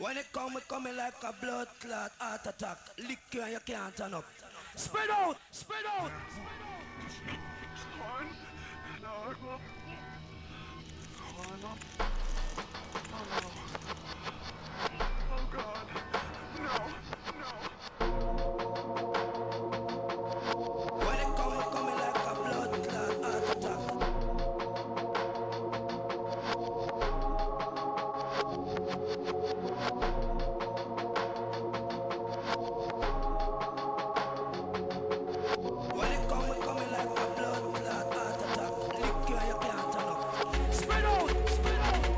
When it coming like a blood clot heart attack. Lick you and you can't turn up. Spread out, spread out. Oh God, no. When it coming like a blood clot heart attack. When it coming like a blood clot heart attack. Lick you and you can't turn up. Spread out, spread out.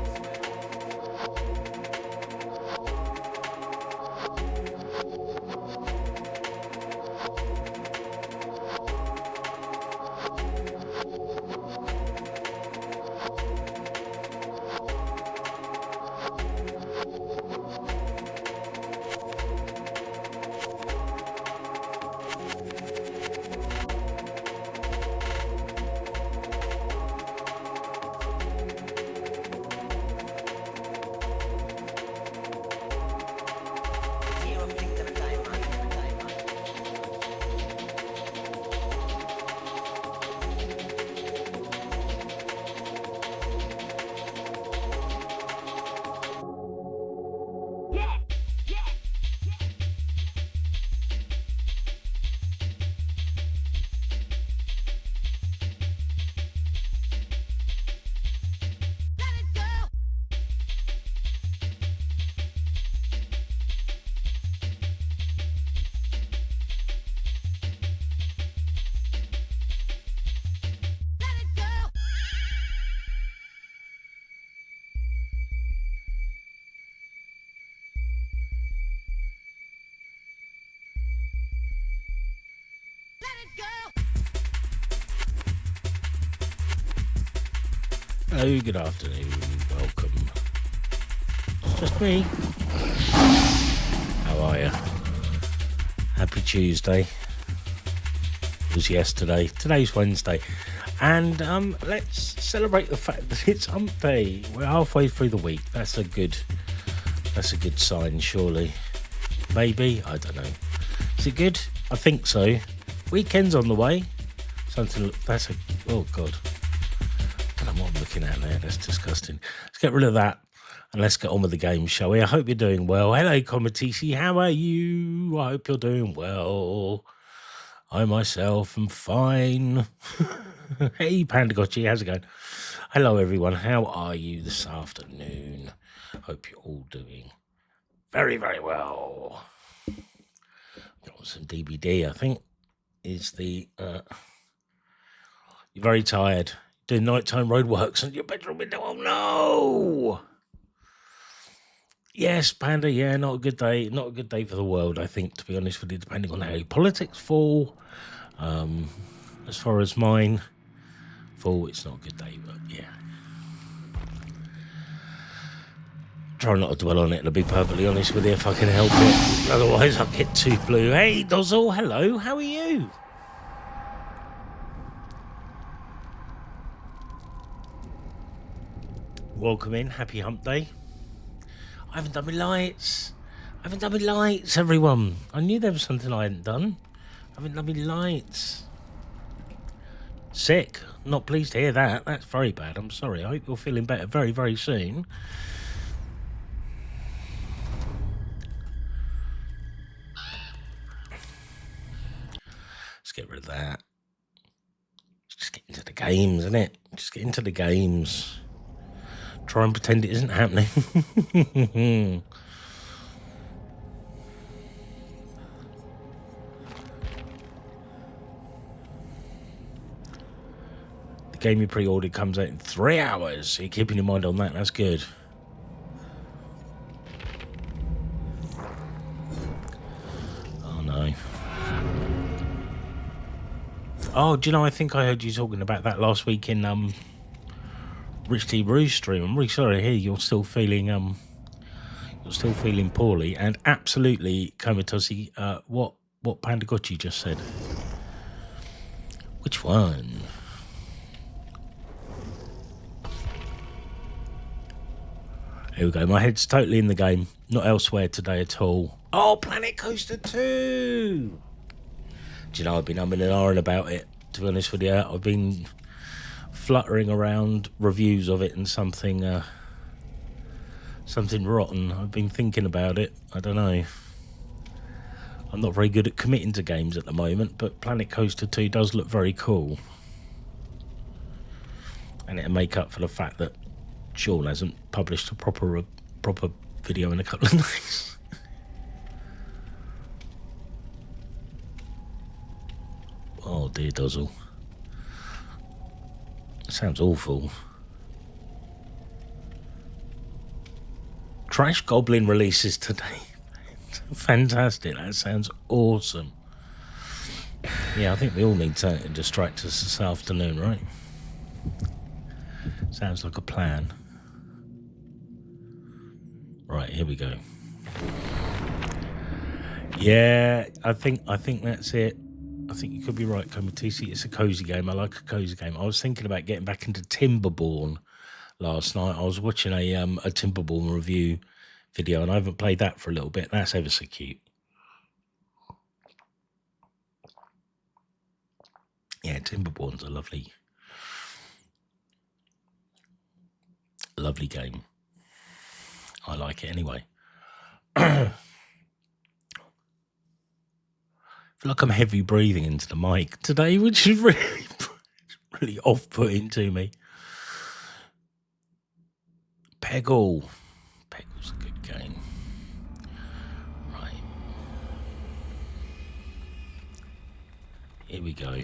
Hello, good afternoon, welcome. It's just me. How are you? Happy Tuesday. It was yesterday. Today's Wednesday. And let's celebrate the fact that it's hump day. We're halfway through the week. That's a good sign, surely. Maybe, I don't know. Is it good? I think so. Weekend's on the way. Oh God. I don't know what I'm looking at there. That's disgusting. Let's get rid of that and let's get on with the game, shall we? I hope you're doing well. Hello, Comatisi. How are you? I hope you're doing well. I myself am fine. Hey, Pandagotchi. How's it going? Hello, everyone. How are you this afternoon? Hope you're all doing very, very well. Got some DBD, I think, is the... You're very tired. Doing nighttime roadworks and your bedroom window. Oh no! Yes, Panda. Yeah, not a good day. Not a good day for the world, I think, to be honest with you, depending on how your politics fall. As far as mine fall, it's not a good day, but yeah. Try not to dwell on it, to be perfectly honest with you, if I can help it. Otherwise, I'll get too blue. Hey, Dozzle. Hello. How are you? Welcome in. Happy hump day. I haven't done my lights. Everyone. I knew there was something I hadn't done. I haven't done my lights. Sick. Not pleased to hear that. That's very bad. I'm sorry. I hope you're feeling better very, very soon. Let's get rid of that. Just get into the games, isn't it? Just get into the games. Try and pretend it isn't happening. The game you pre-ordered comes out in 3 hours. So you're keeping your mind on that. That's good. Oh, no. Oh, do you know, I think I heard you talking about that last week in... Rich T. Rouge stream. I'm really sorry to hear you're still feeling poorly, and absolutely, Komatosi, what Pandagotchi just said. Which one? Here we go. My head's totally in the game. Not elsewhere today at all. Oh, Planet Coaster 2! Do you know, I've been umming and ahhing about it, to be honest with you. I've been fluttering around reviews of it and something rotten. I've been thinking about it. I don't know. I'm not very good at committing to games at the moment, but Planet Coaster 2 does look very cool. And it'll make up for the fact that Sean hasn't published a proper video in a couple of days. Oh dear Dozzle. Sounds awful. Trash Goblin releases today. Fantastic, that sounds awesome. Yeah, I think we all need something to distract us this afternoon, right? Sounds like a plan. Right, here we go. Yeah, I think that's it. I think you could be right, Comey TC. It's a cozy game. I like a cozy game. I was thinking about getting back into Timberborn last night. I was watching a Timberborn review video, and I haven't played that for a little bit. That's ever so cute. Yeah, Timberborn's a lovely game. I like it anyway. I feel like I'm heavy breathing into the mic today, which is really off-putting to me. Peggle's a good game. Right. Here we go.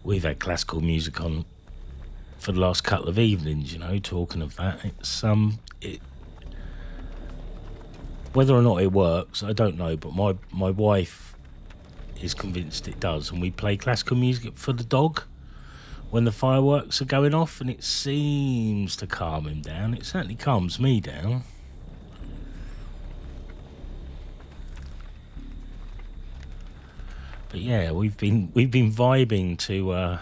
We've had classical music on for the last couple of evenings, you know, talking of that. It's whether or not it works, I don't know, but my wife is convinced it does, and we play classical music for the dog when the fireworks are going off, and it seems to calm him down. It certainly calms me down. But yeah, we've been vibing to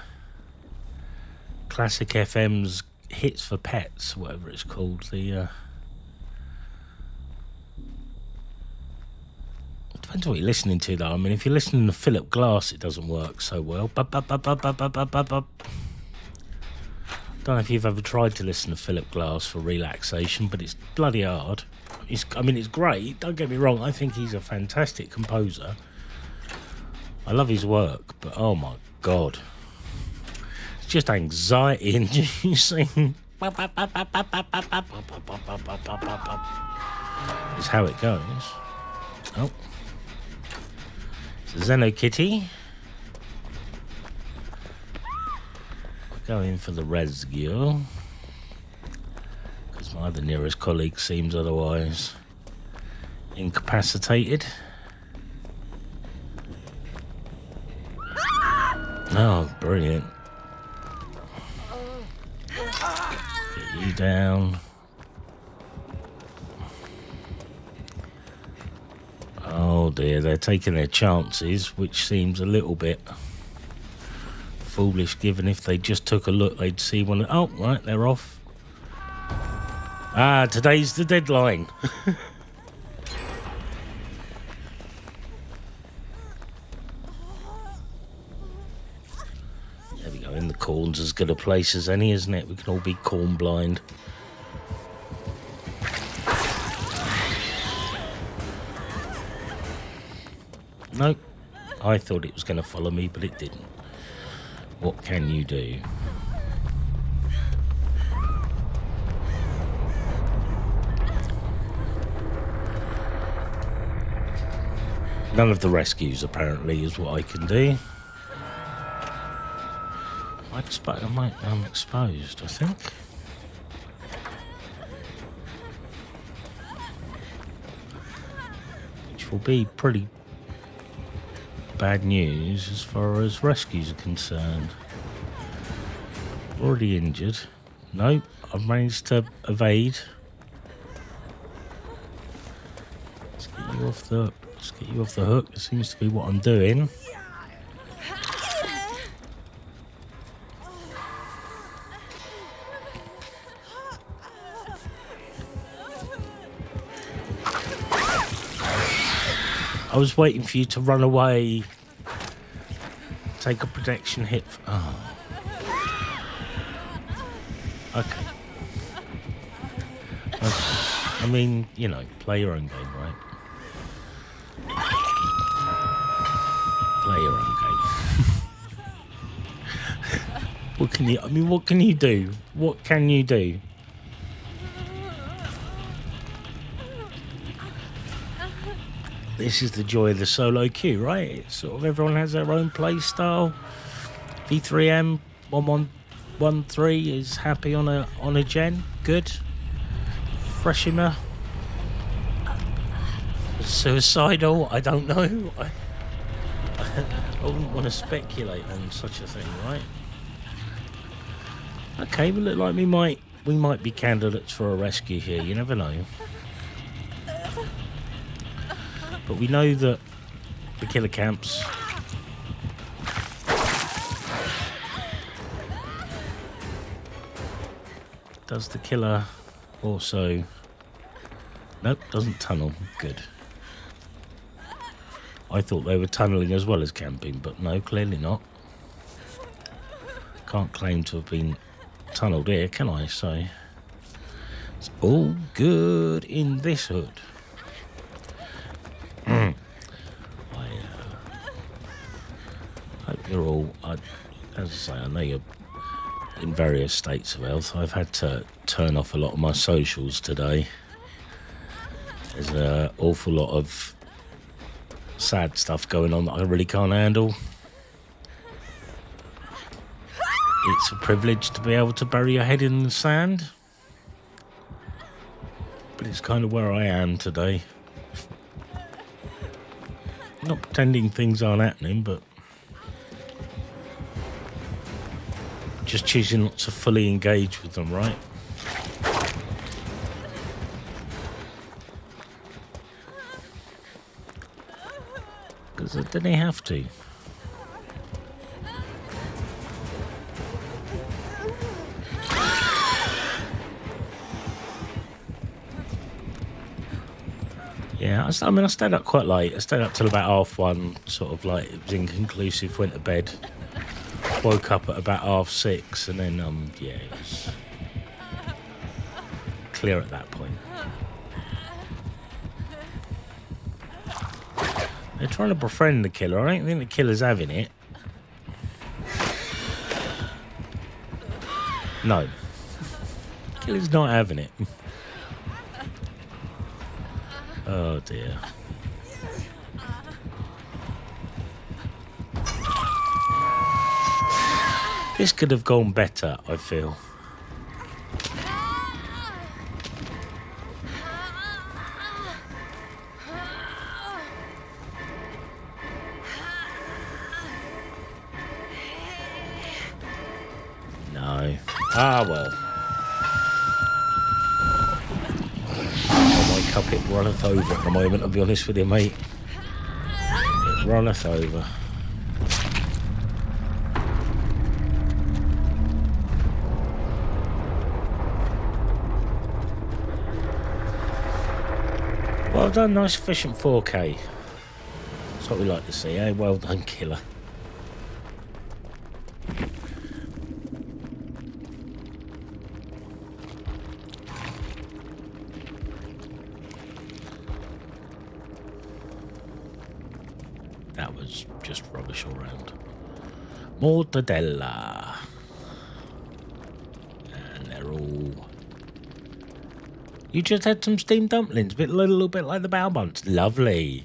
Classic FM's Hits for Pets, whatever it's called. The depends what you're listening to, though. I mean, if you're listening to Philip Glass, it doesn't work so well. Don't know if you've ever tried to listen to Philip Glass for relaxation, but it's bloody hard. It's great. Don't get me wrong. I think he's a fantastic composer. I love his work, but oh my God. It's just anxiety inducing. It's how it goes. Oh. It's a Zeno Kitty. We're going for the rescue, because my other nearest colleague seems otherwise incapacitated. Oh, brilliant. Get you down. Oh dear, they're taking their chances, which seems a little bit foolish, given if they just took a look, they'd see one. Oh, right, they're off. Ah, today's the deadline. There we go, in the corn's as good a place as any, isn't it? We can all be corn blind. Nope, I thought it was going to follow me, but it didn't. What can you do? None of the rescues, apparently, is what I can do. I'm exposed, I think. Which will be pretty bad news as far as rescues are concerned. Already injured. Nope, I've managed to evade. Let's get you off the Let's get you off the hook. It seems to be what I'm doing. I was waiting for you to run away. Take a protection hit. Oh. Okay. I mean, you know, play your own game, right? Play your own game. What can you? I mean, what can you do? What can you do? This is the joy of the solo queue, right? It's sort of everyone has their own play style. V3M 1113 is happy on a gen. Good. Freshima. Suicidal. I don't know. I wouldn't want to speculate on such a thing, right? Okay, we look like we might be candidates for a rescue here. You never know. But we know that the killer camps does the killer also... Nope, doesn't tunnel. Good. I thought they were tunneling as well as camping, but no, clearly not. Can't claim to have been tunneled here, can I? So it's all good in this hood. I hope you're all, as I say, I know you're in various states of health. I've had to turn off a lot of my socials today. There's an awful lot of sad stuff going on that I really can't handle. It's a privilege to be able to bury your head in the sand, but it's kind of where I am today. Not pretending things aren't happening, but just choosing not to fully engage with them, right? Because didn't he have to? Yeah, I stayed up quite late. I stayed up till about 1:30, sort of like it was inconclusive, went to bed. Woke up at about 6:30, and then, yeah, it was clear at that point. They're trying to befriend the killer. I don't think the killer's having it. No. The killer's not having it. Oh, dear. This could have gone better, I feel. No. Ah, well. My cup, it runneth over at the moment, I'll be honest with you, mate. It runneth over. Well done, nice efficient 4K. That's what we like to see, eh? Well done, killer. That was just rubbish all round. Mortadella. And they're all... You just had some steamed dumplings, a little bit like the bow buns. Lovely.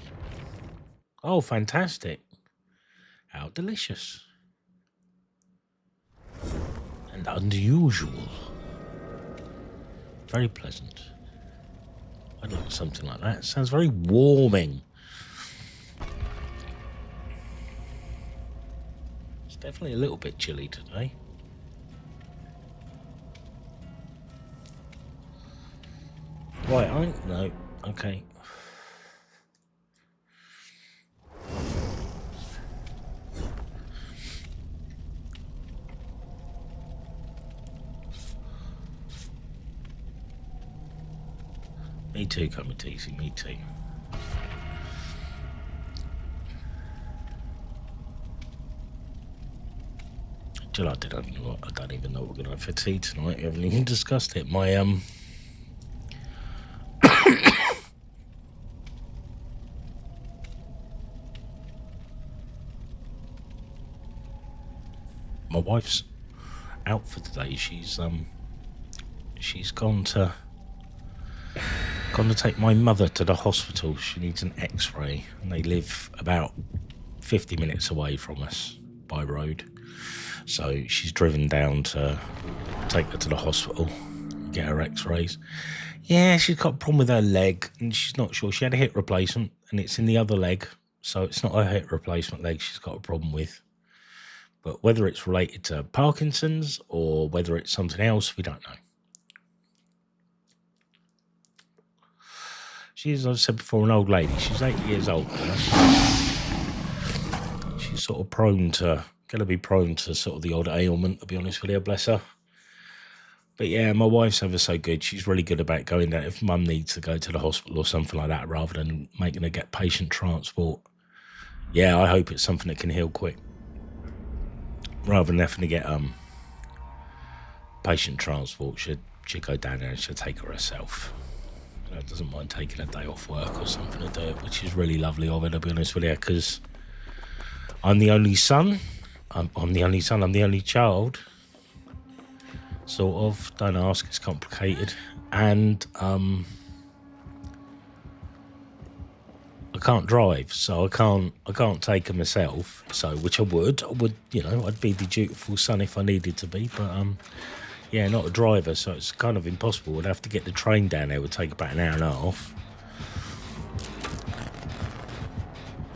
Oh, fantastic. How delicious. And unusual. Very pleasant. I'd like something like that. It sounds very warming. It's definitely a little bit chilly today. Right, no, okay. Me too, coming teasing, me too. Jill, I don't even know what we're gonna have for tea tonight. We haven't even discussed it. My my wife's out for today. She's gone to take my mother to the hospital. She needs an X-ray, and they live about 50 minutes away from us by road. So she's driven down to take her to the hospital, get her X-rays. Yeah, she's got a problem with her leg, and she's not sure. She had a hip replacement, and it's in the other leg, so it's not her hip replacement leg she's got a problem with. But whether it's related to Parkinson's or whether it's something else, we don't know. She's, as I've said before, an old lady. She's 80 years old. She's sort of going to be prone to sort of the odd ailment, to be honest with you, bless her. But yeah, my wife's ever so good. She's really good about going there if mum needs to go to the hospital or something like that, rather than making her get patient transport. Yeah, I hope it's something that can heal quick, rather than having to get patient transport. She'd go down there and she'll take her herself. Doesn't mind taking a day off work or something to do it, which is really lovely of her, to be honest with you, because I'm the only son. I'm the only son. I'm the only child. Sort of. Don't ask. It's complicated. And I can't drive, so I can't take her myself. So, which I would, I'd be the dutiful son if I needed to be. But yeah, not a driver, so it's kind of impossible. I'd have to get the train down there. It would take about an hour and a half.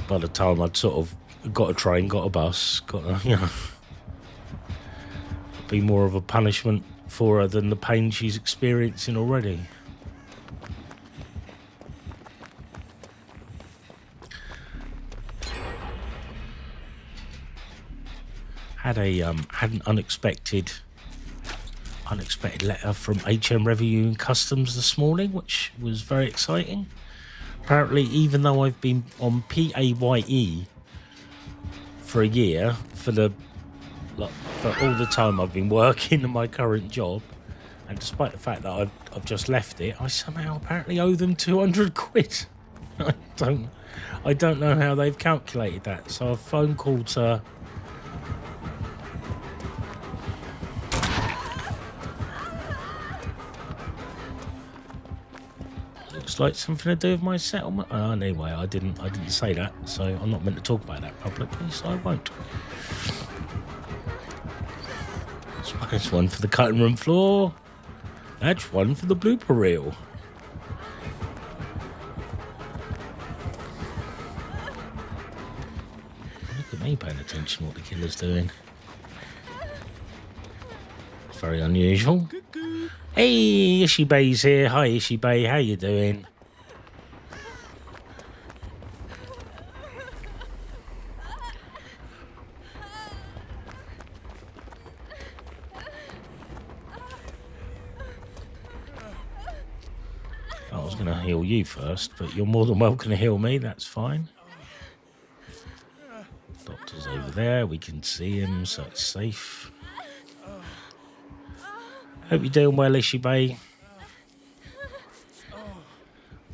By the time I'd sort of got a train, got a bus, it'd be more of a punishment for her than the pain she's experiencing already. Had an unexpected letter from HM Revenue and Customs this morning, which was very exciting. Apparently, even though I've been on PAYE for a year, for all the time I've been working in my current job, and despite the fact that I've just left it, I somehow apparently owe them 200 quid. I don't know how they've calculated that. So I've phone called to like something to do with my settlement. Anyway, I didn't say that, so I'm not meant to talk about that publicly, so I won't. That's one for the cutting room floor. That's one for the blooper reel. Look at me paying attention to what the killer's doing. It's very unusual. Hey, Ishibay's here. Hi, Ishibay. How you doing? I was going to heal you first, but you're more than welcome to heal me. That's fine. Doctor's over there. We can see him, so it's safe. Hope you're doing well, Ishibay.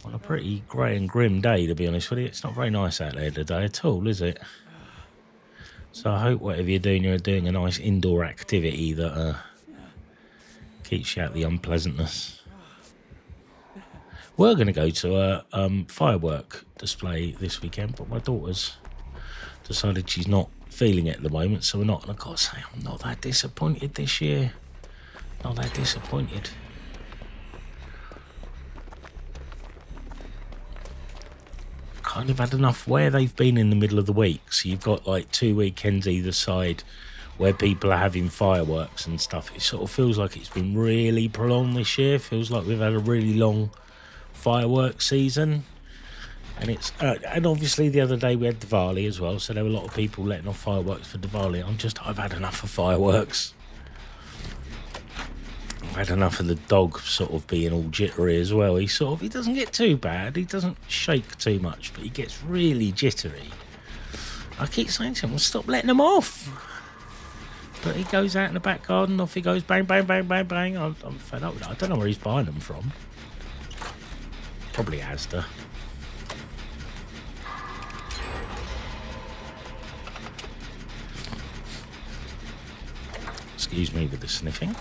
On a pretty grey and grim day, to be honest with you. It's not very nice out there today at all, is it? So I hope whatever you're doing a nice indoor activity that keeps you out of the unpleasantness. We're going to go to a firework display this weekend, but my daughter's decided she's not feeling it at the moment, so we're not. And I've got to say, I'm not that disappointed this year. Not that disappointed. Kind of had enough where they've been in the middle of the week. So you've got like 2 weekends either side where people are having fireworks and stuff. It sort of feels like it's been really prolonged this year. Feels like we've had a really long fireworks season. And it's and obviously the other day we had Diwali as well. So there were a lot of people letting off fireworks for Diwali. I've had enough of fireworks. I've had enough of the dog sort of being all jittery as well. He doesn't get too bad. He doesn't shake too much, but he gets really jittery. I keep saying to him, well, stop letting him off. But he goes out in the back garden, off he goes, bang, bang, bang, bang, bang. I'm fed up with it. I don't know where he's buying them from. Probably Asda. Excuse me with the sniffing.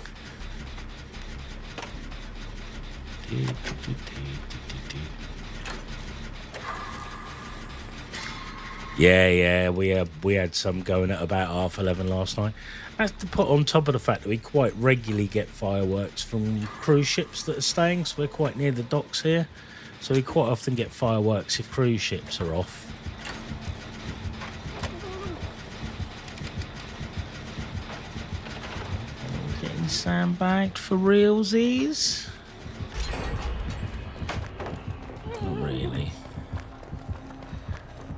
Yeah, we had some going at about 11:30 last night. That's to put on top of the fact that we quite regularly get fireworks from cruise ships that are staying, so we're quite near the docks here. So we quite often get fireworks if cruise ships are off. Getting sandbagged for realsies? Not really.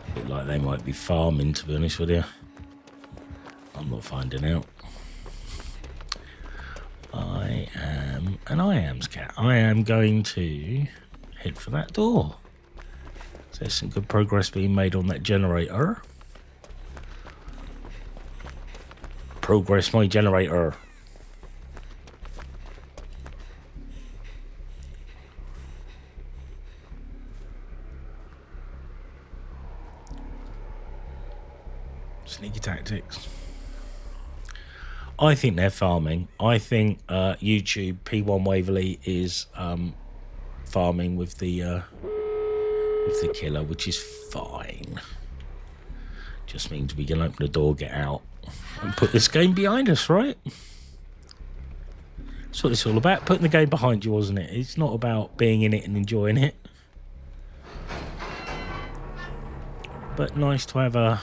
A bit like they might be farming, to be honest with you. I'm not finding out. I am an IAMS cat. I am going to head for that door. So there's some good progress being made on that generator. Progress my generator. Sneaky tactics. I think they're farming. I think YouTube P1 Waverley is farming with the killer, which is fine. Just means we can open the door, get out, and put this game behind us, right? That's what it's all about. Putting the game behind you, wasn't it? It's not about being in it and enjoying it. But nice to have a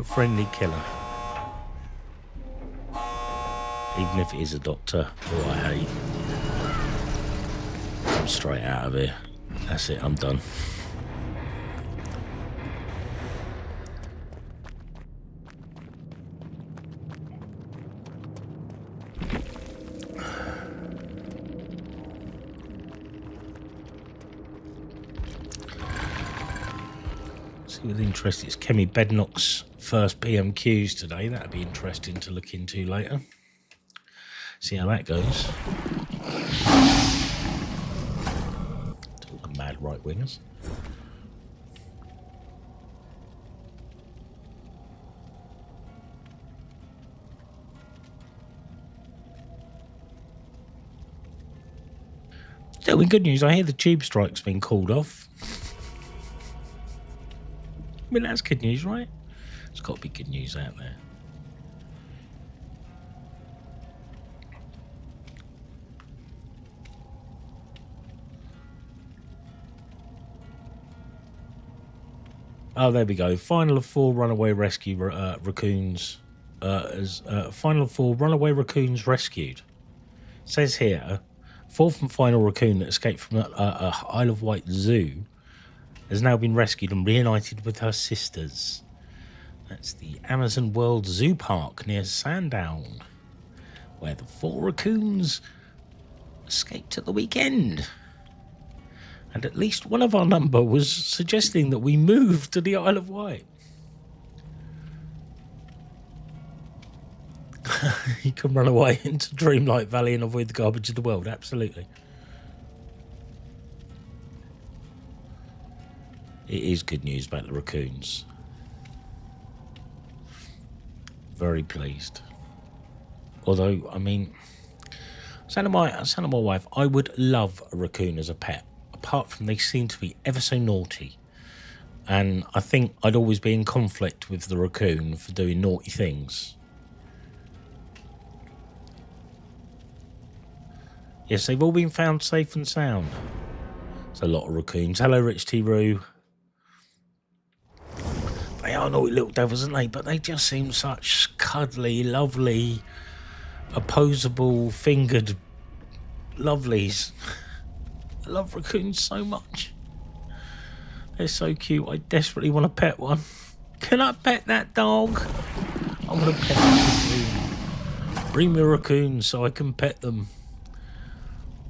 friendly killer. Even if it is a doctor who I hate. I'm straight out of here. That's it, I'm done. See with interest, it's Kemi Bednock's first PMQs today. That'd be interesting to look into later. See how that goes. Talking mad right wingers. Still, in good news, I hear the tube strike's been called off. I mean, that's good news, right? There's got to be good news out there. Oh, there we go. Final of 4 runaway rescue raccoons. Final of 4 runaway raccoons rescued. It says here, 4th and final raccoon that escaped from a Isle of Wight zoo has now been rescued and reunited with her sisters. That's the Amazon World Zoo Park near Sandown, where the 4 raccoons escaped at the weekend. And at least one of our number was suggesting that we move to the Isle of Wight. You can run away into Dreamlight Valley and avoid the garbage of the world, absolutely. It is good news about the raccoons. Very pleased. Although, I mean, saying to my wife, I would love a raccoon as a pet. Apart from they seem to be ever so naughty. And I think I'd always be in conflict with the raccoon for doing naughty things. Yes, they've all been found safe and sound. There's a lot of raccoons. Hello, Rich T. Roo. They are naughty little devils, aren't they? But they just seem such cuddly, lovely, opposable, fingered lovelies. I love raccoons so much. They're so cute. I desperately want to pet one. Can I pet that dog? I want to pet that raccoon. Bring me raccoons so I can pet them.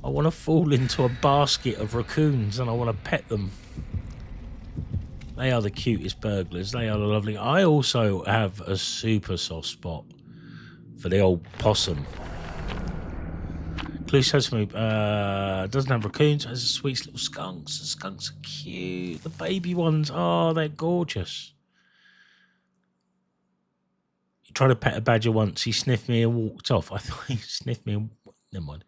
I want to fall into a basket of raccoons and I want to pet them. They are the cutest burglars. They are lovely. I also have a super soft spot for the old possum. Clue says to me, doesn't have raccoons, has sweet little skunks. The skunks are cute. The baby ones, oh, they're gorgeous. He tried to pet a badger once. He sniffed me and walked off. I thought he sniffed me and... Never mind.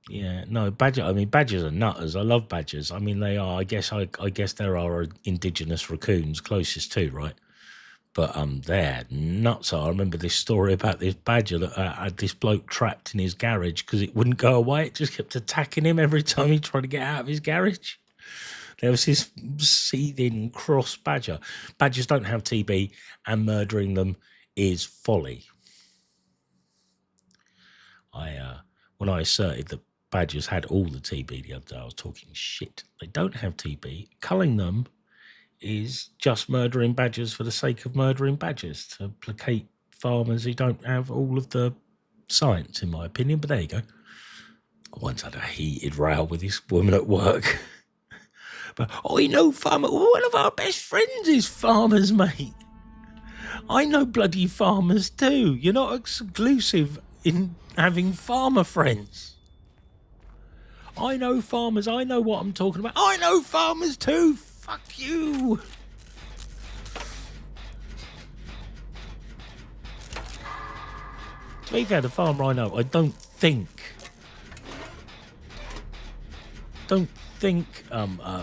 Yeah, no, badgers are nutters. I love badgers. I mean, they are, I guess there are indigenous raccoons closest to, right? But they're nuts. I remember this story about this badger that had this bloke trapped in his garage because it wouldn't go away. It just kept attacking him every time he tried to get out of his garage. There was this seething cross badger. Badgers don't have TB, and murdering them is folly. When I asserted that badgers had all the TB the other day, I was talking shit. They don't have TB. Culling them is just murdering badgers for the sake of murdering badgers, to placate farmers who don't have all of the science, in my opinion. But there you go. I once had a heated row with this woman at work. But I know farmer. One of our best friends is farmers, mate. I know bloody farmers too. You're not exclusive in having farmer friends. I know farmers. I know what I'm talking about. I know farmers too. Fuck you. To be fair, the farmer I know, I don't think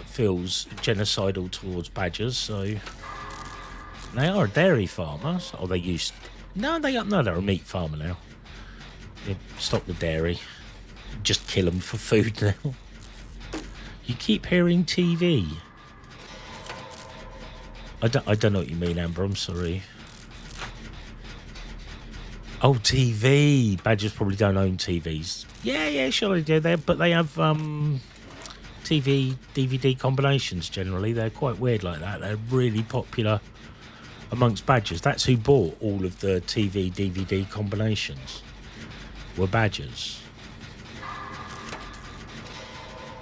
feels genocidal towards badgers. So they are a dairy farmer, or they used. No, they're a meat farmer now. They stop the dairy, just kill them for food now. You keep hearing TV. I don't know what you mean, Amber. I'm sorry. Oh, TV. Badgers probably don't own TVs. Yeah, sure they do. But they have TV, DVD combinations generally. They're quite weird like that. They're really popular amongst badgers. That's who bought all of the TV, DVD combinations. Were badgers.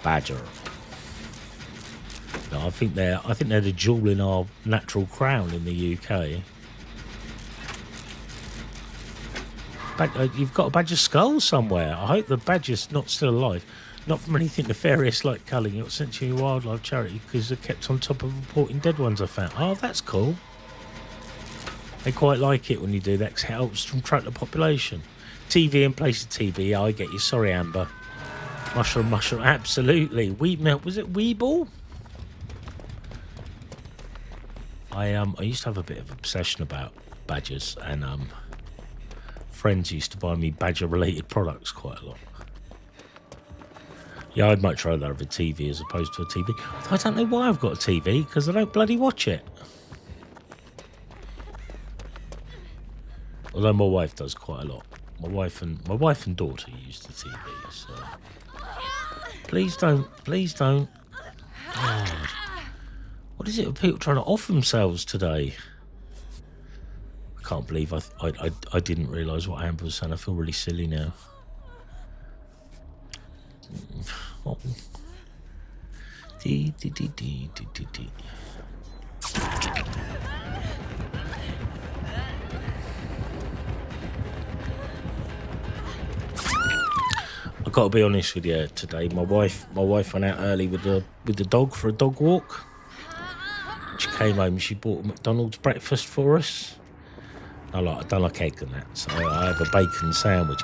Badger. No, I think they're the jewel in our natural crown in the UK. You've got a badger skull somewhere. I hope the badger's not still alive. Not from anything nefarious like culling it, sent to a wildlife charity because they're kept on top of reporting dead ones I found. Oh, that's cool. They quite like it when you do that because it helps them track the population. TV in place of TB, yeah, I get you. Sorry, Amber. Mushroom, absolutely. Wheat milk, was it Weeble? I used to have a bit of obsession about badgers, and friends used to buy me badger-related products quite a lot. Yeah, I'd much rather have a TV as opposed to a TV. I don't know why I've got a TV, because I don't bloody watch it. Although my wife does quite a lot. My wife and daughter use the TV, so... Please don't. God. What is it with people trying to off themselves today? I can't believe I didn't realise what Amber was saying. I feel really silly now. Oh. I've got to be honest with you today. My wife went out early with the dog for a dog walk. She came home and she bought a McDonald's breakfast for us. I don't like egg and that, so I have a bacon sandwich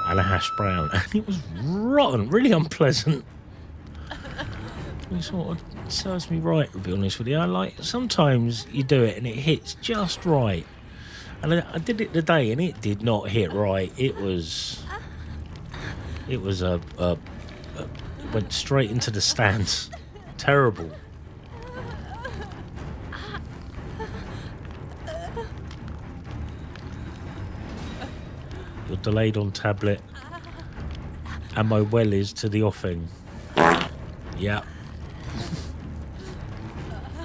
and a hash brown, and it was rotten, really unpleasant. It sort of serves me right, to be honest with you. Sometimes you do it and it hits just right, and I did it today and it did not hit right. It went straight into the stands. Terrible. You're delayed on tablet, and my well is to the offing. Yeah.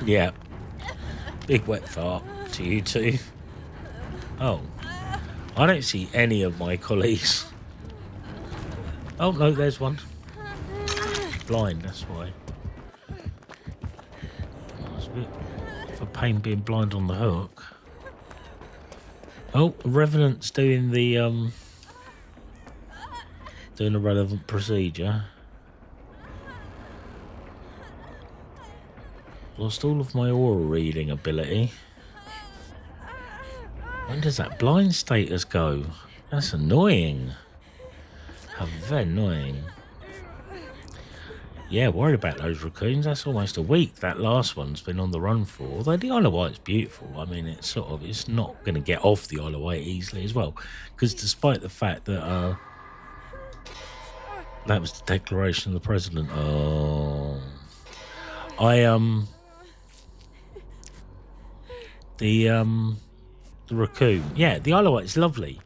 Yeah. Big wet fart to you too. Oh. I don't see any of my colleagues. Oh, no, there's one. Blind, that's why. It's a bit of a pain being blind on the hook. Oh, Revenant's doing the doing a relevant procedure. Lost all of my aura reading ability. When does that blind status go? That's annoying. How very annoying. Yeah, worried about those raccoons. That's almost a week that last one's been on the run for. Although the Isle of Wight's beautiful. I mean, it's not going to get off the Isle of Wight easily as well. Because despite the fact that that was the declaration of the president. Oh, the raccoon. Yeah, the Isle of Wight is lovely,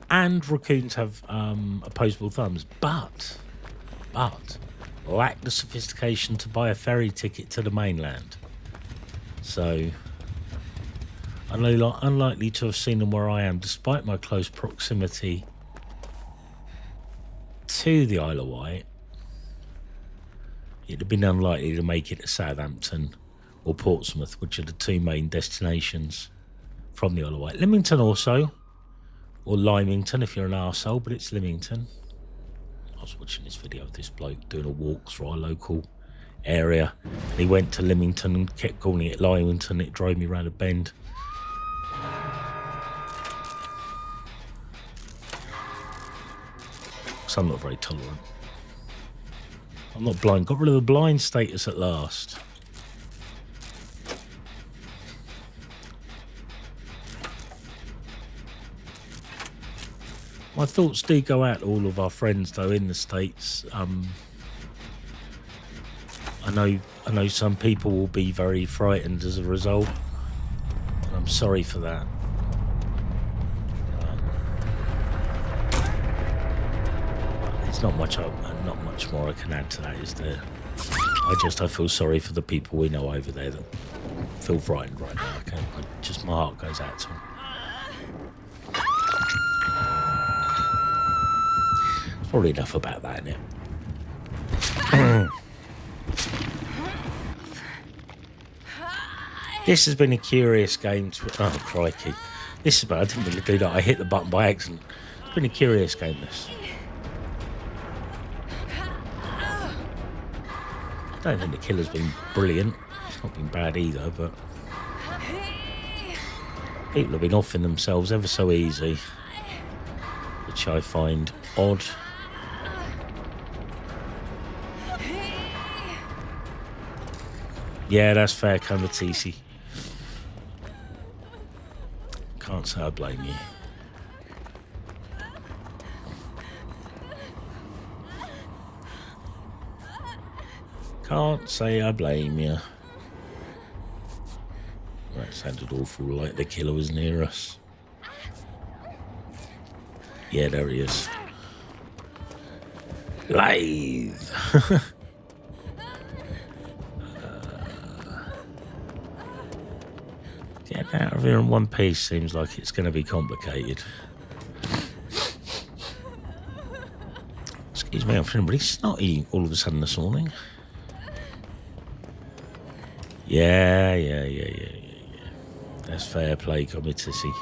and raccoons have opposable thumbs, but lack the sophistication to buy a ferry ticket to the mainland. So unlikely to have seen them where I am, despite my close proximity to the Isle of Wight. It'd have been unlikely to make it to Southampton or Portsmouth, which are the two main destinations from the Isle of Wight. Lymington also, or Lymington if you're an arsehole, but it's Lymington. I was watching this video of this bloke doing a walk through our local area. He went to Lymington and kept calling it Lymington. It drove me round a bend. So I'm not very tolerant. I'm not blind. Got rid of the blind status at last. My thoughts do go out to all of our friends though in the States. I know some people will be very frightened as a result, and I'm sorry for that. There's not much more I can add to that, is there? I feel sorry for the people we know over there that feel frightened right now. Okay, my heart goes out to them. Probably enough about that, isn't it? This has been a curious game. Oh, crikey. This is bad. I didn't really do that. I hit the button by accident. It's been a curious game, this. I don't think the killer's been brilliant. It's not been bad either, but people have been offing themselves ever so easy, which I find odd. Yeah, that's fair, Kamatisi. Can't say I blame you. Can't say I blame you. That sounded awful, like the killer was near us. Yeah, there he is. Live! Getting out of here in one piece seems like it's going to be complicated. Excuse me, I'm feeling really snotty all of a sudden this morning. Yeah. That's fair play, Komitisi.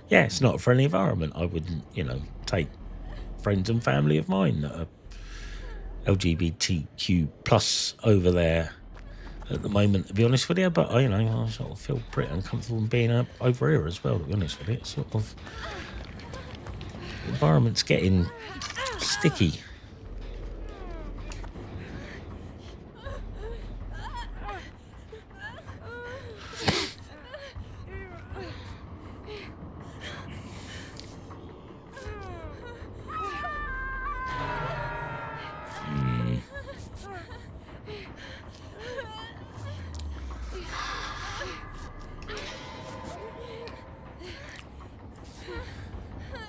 Yeah, it's not a friendly environment. I wouldn't, take friends and family of mine that are LGBTQ plus over there at the moment, to be honest with you. But I sort of feel pretty uncomfortable in being over here as well, to be honest with you. It's sort of, the environment's getting sticky.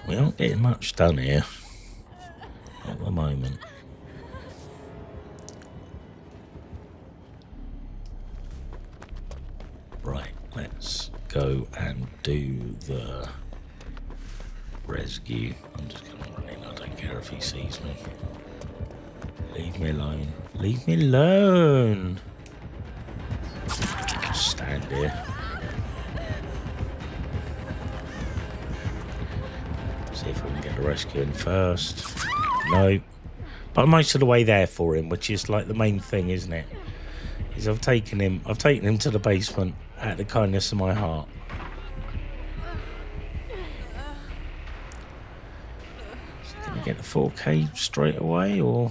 We aren't getting much done here at the moment. Right, let's go and do the rescue. I'm just going to run in. I don't care if he sees me. Leave me alone. Leave me alone. Just stand here. See if I can get the rescue in first. No. But I'm most of the way there for him, which is like the main thing, isn't it? Is I've taken him to the basement out of the kindness of my heart. Is he going to get the 4K straight away, or?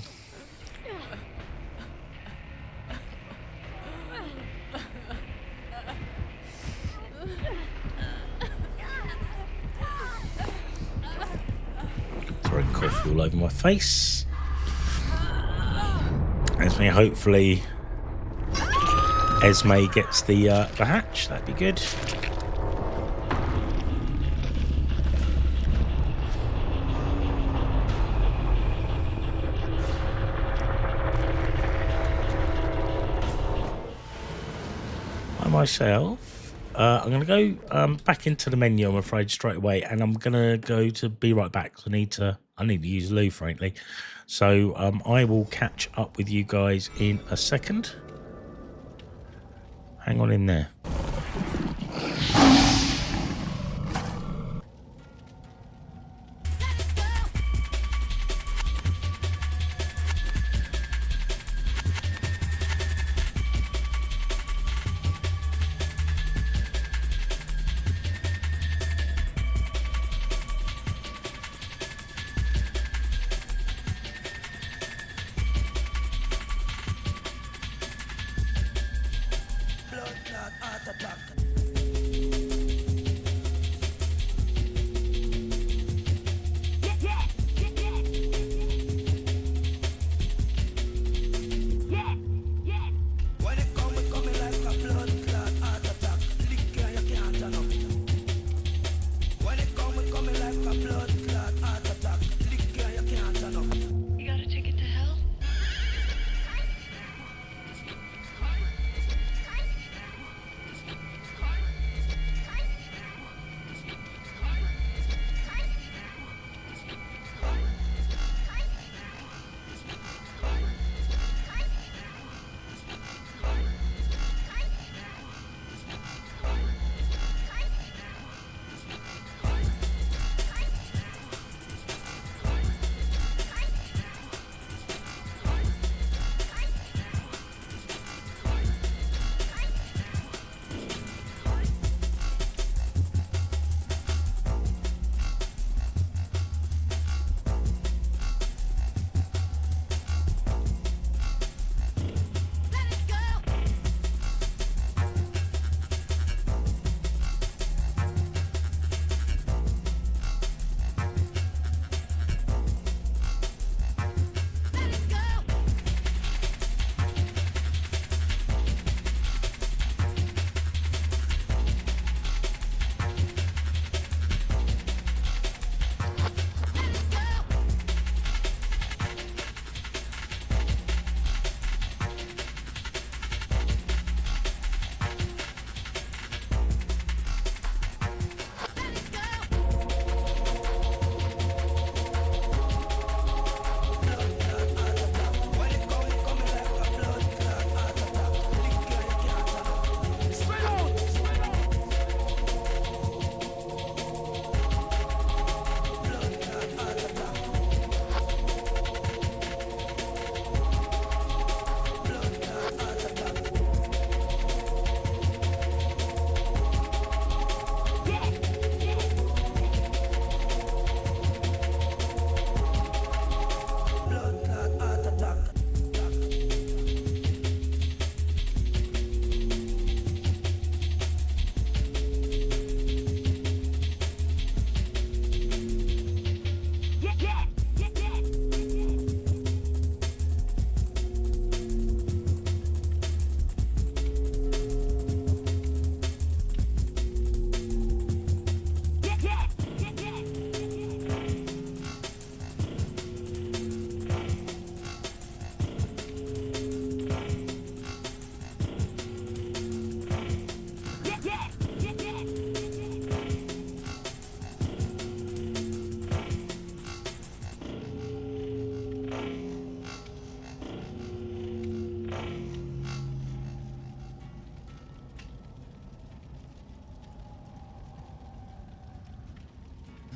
Throwing coffee all over my face. Esme, hopefully Esme gets the hatch. That'd be good. By myself, I'm going to go back into the menu, I'm afraid, straight away, and I'm going to go to be right back. I need to use the loo, frankly. So I will catch up with you guys in a second. Hang on in there. Blood clot, heart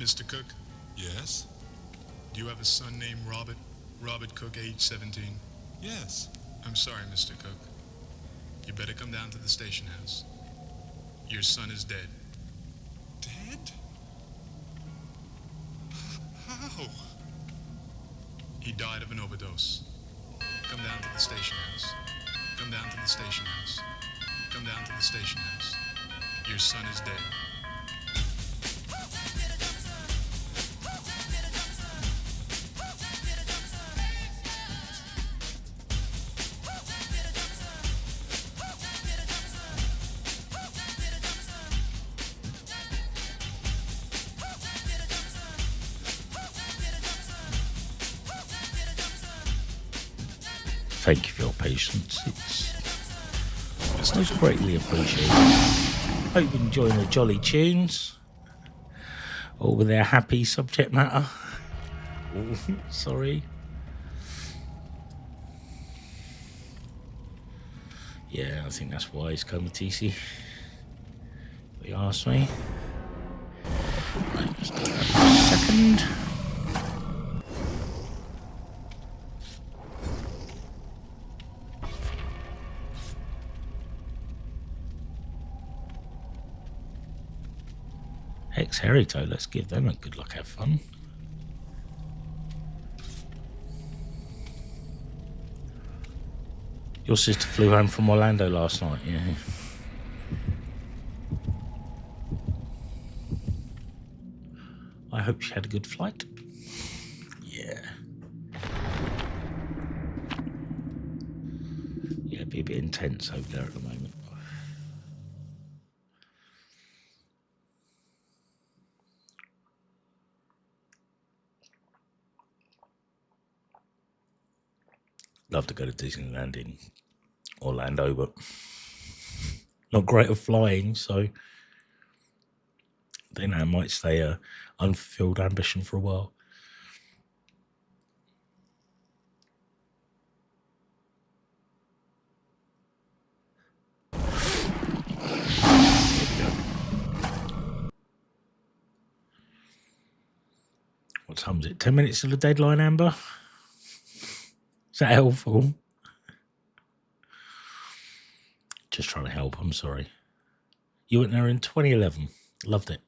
Mr. Cook, Yes? do you have a son named Robert? Robert Cook, age 17? Yes. I'm sorry, Mr. Cook. You better come down to the station house. Your son is dead. Dead? How? He died of an overdose. Come down to the station house. Come down to the station house. Come down to the station house. Your son is dead. Thank you for your patience. It's Mr. most Cook, greatly appreciated. Hope you're enjoying the jolly tunes. All with their happy subject matter. Sorry. Yeah, I think that's wise, Komatisi. If you ask me. Right, let's do that for a second. Ex-Herito, let's give them a good look, have fun. Your sister flew home from Orlando last night, yeah. I hope she had a good flight. Yeah. Yeah, it'd be a bit intense over there at the moment. Love to go to Disneyland in Orlando, but not great at flying, so then I might stay a unfulfilled ambition for a while. What time is it? 10 minutes to the deadline, Amber? Is that helpful? Just trying to help, I'm sorry. You went there in 2011. Loved it.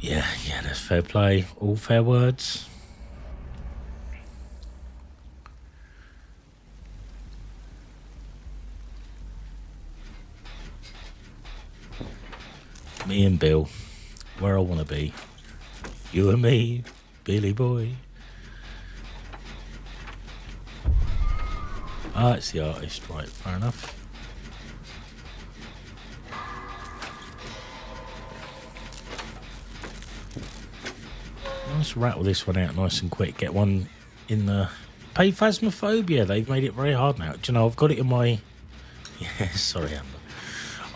Yeah, that's fair play. All fair words. Me and Bill, where I want to be. You and me, Billy boy. Ah, it's the artist, right, fair enough. Let's rattle this one out nice and quick. Get one in the... Pay Phasmophobia, they've made it very hard now. Do you know, I've got it in my... Yeah, sorry, Amber.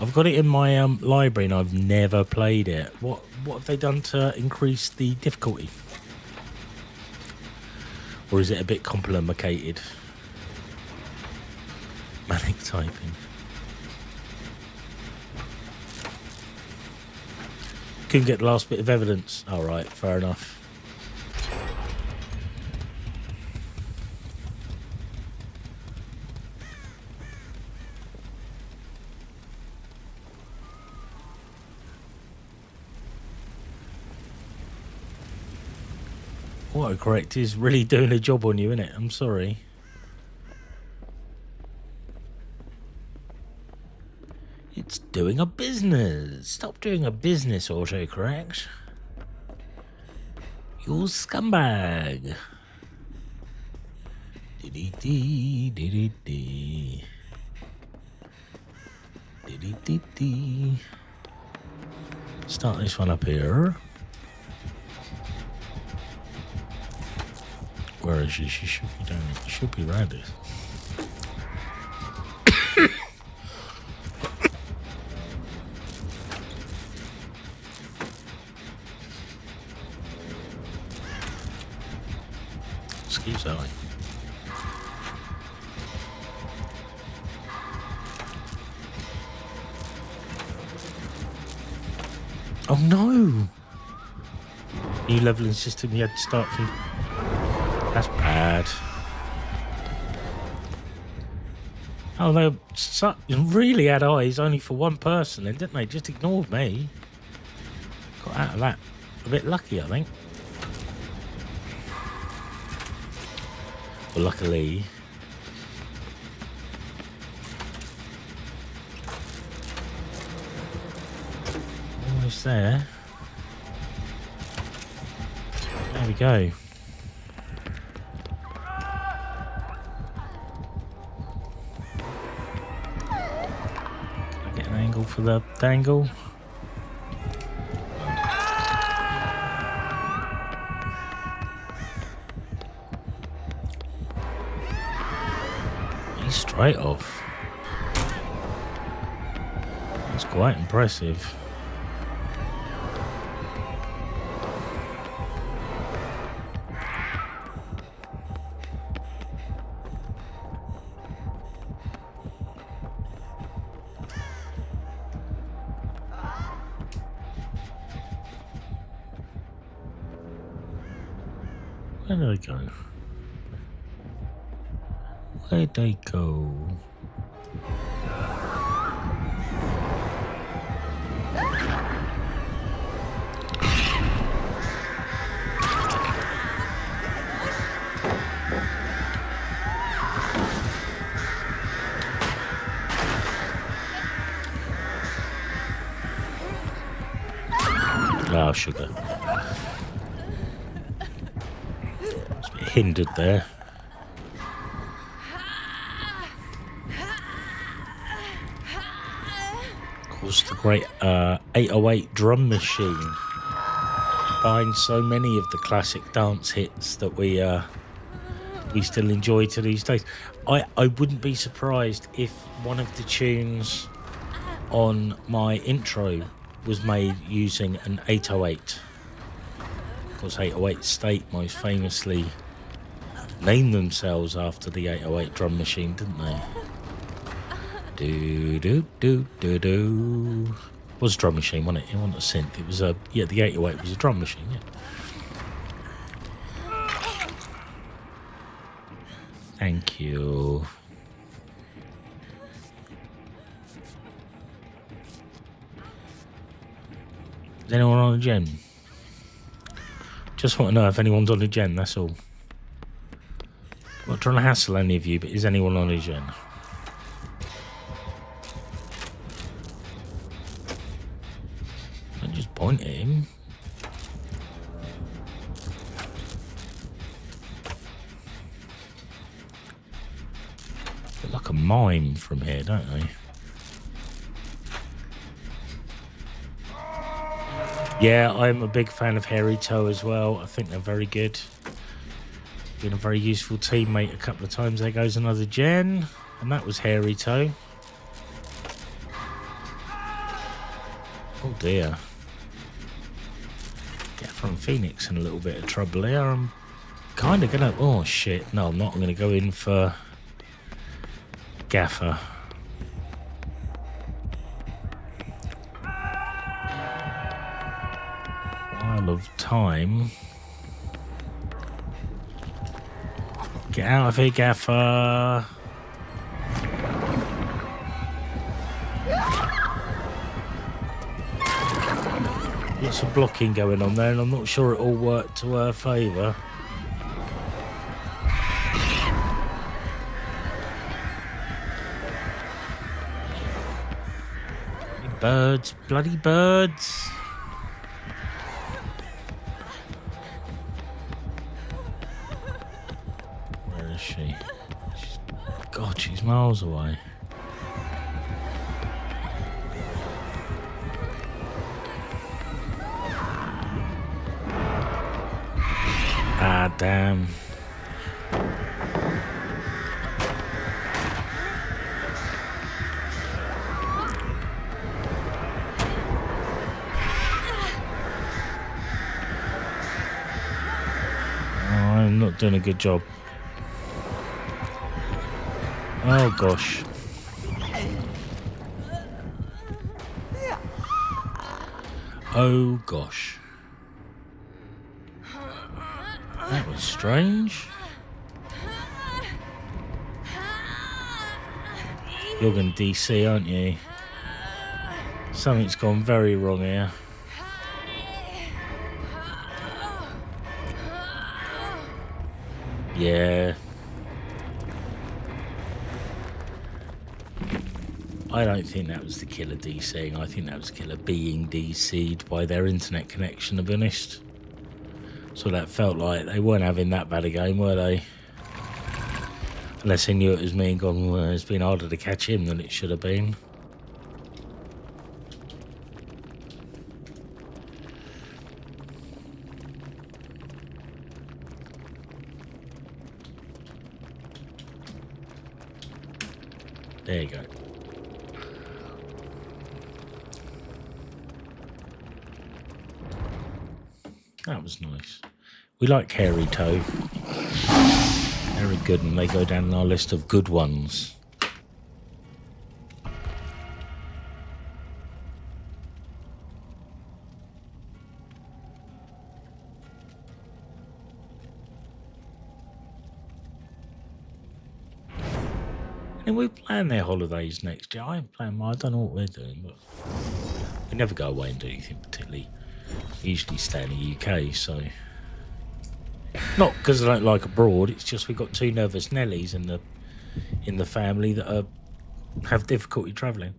I've got it in my library and I've never played it. What have they done to increase the difficulty? Or is it a bit complicated? Manic typing. Couldn't get the last bit of evidence. All right, fair enough. Autocorrect is really doing a job on you, isn't it? I'm sorry. It's doing a business. Stop doing a business, autocorrect. You scumbag. Dee-dee-dee, dee-dee-dee. Dee-dee-dee-dee. Start this one up here. Where is she? She should be down. She should be around this. Excuse me. Oh no! New leveling system, you had to start from... That's bad. Oh, they really had eyes only for one person then, didn't they? Just ignored me. Got out of that a bit lucky, I think. Well, luckily... Almost there. There we go. Can I get an angle for the dangle? He's straight off. That's quite impressive. Where do they go? Where'd they go? Oh, sugar. It's a bit hindered there. Of course, the great 808 drum machine behind so many of the classic dance hits that we still enjoy to these days. I wouldn't be surprised if one of the tunes on my intro was made using an 808. Of course, 808 State most famously named themselves after the 808 drum machine, didn't they? Do do do do do. It was a drum machine, wasn't it? It wasn't a synth. It was the 808 was a drum machine. Yeah. Thank you. Is anyone on a gen? Just want to know if anyone's on a gen, that's all. I'm not trying to hassle any of you, but is anyone on a gen? Don't just point at him. Look like a mime from here, don't they? Yeah, I'm a big fan of Hairy Toe as well. I think they're very good. Been a very useful teammate a couple of times. There goes another gen. And that was Hairy Toe. Oh dear. Get from Phoenix in a little bit of trouble here. I'm kind of going to... Oh shit. No, I'm not. I'm going to go in for Gaffer. Of time. Get out of here, Gaffer. Lots of blocking going on there, and I'm not sure it all worked to her favour. Birds, bloody birds. God, she's miles away. Ah, damn. Oh, I'm not doing a good job. Oh gosh. Oh gosh. That was strange. You're going to DC, aren't you? Something's gone very wrong here. Yeah. I don't think that was the killer DCing. I think that was the killer being DC'd by their internet connection, to be honest. So that felt like they weren't having that bad a game, were they? Unless they knew it was me and gone, well, it's been harder to catch him than it should have been. There you go. That was nice. We like hairy toe. Very good, and they go down in our list of good ones. And we plan their holidays next year. I ain't planning mine. I don't know what we're doing, but we never go away and do anything particularly. We usually stay in the UK, so not because I don't like abroad. It's just we've got two nervous Nellies in the family that have difficulty travelling.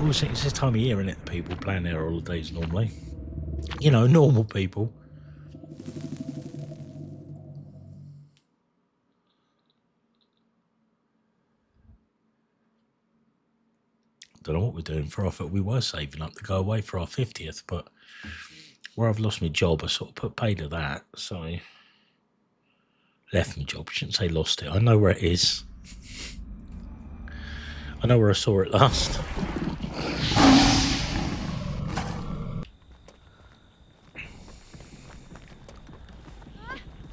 Also, it's this time of year, isn't it? People plan their holidays normally. You know, normal people. Don't know what we're doing for our. We were saving up to go away for our 50th, but where I've lost my job, I sort of put pay to that. So left my job. I shouldn't say lost it. I know where it is. I know where I saw it last.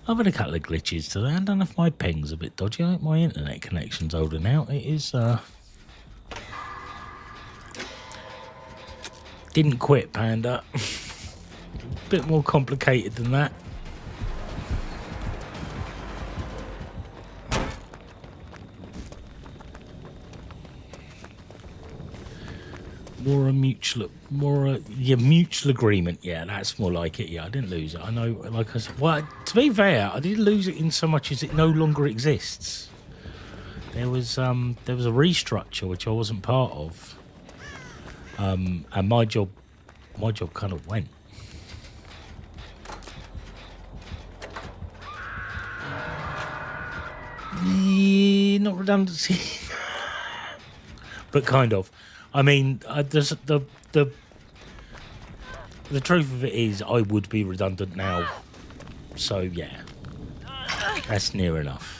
I've had a couple of glitches today. I don't know if my ping's a bit dodgy. I think my internet connection's holding out. It is. Didn't quit, Panda. Bit more complicated than that. Mutual agreement. Yeah, that's more like it. Yeah, I didn't lose it. I know, like I said, well, to be fair, I didn't lose it in so much as it no longer exists. There was a restructure which I wasn't part of. And my job kind of went. Yeah, not redundancy, but kind of. I mean, the truth of it is, I would be redundant now. So yeah, that's near enough.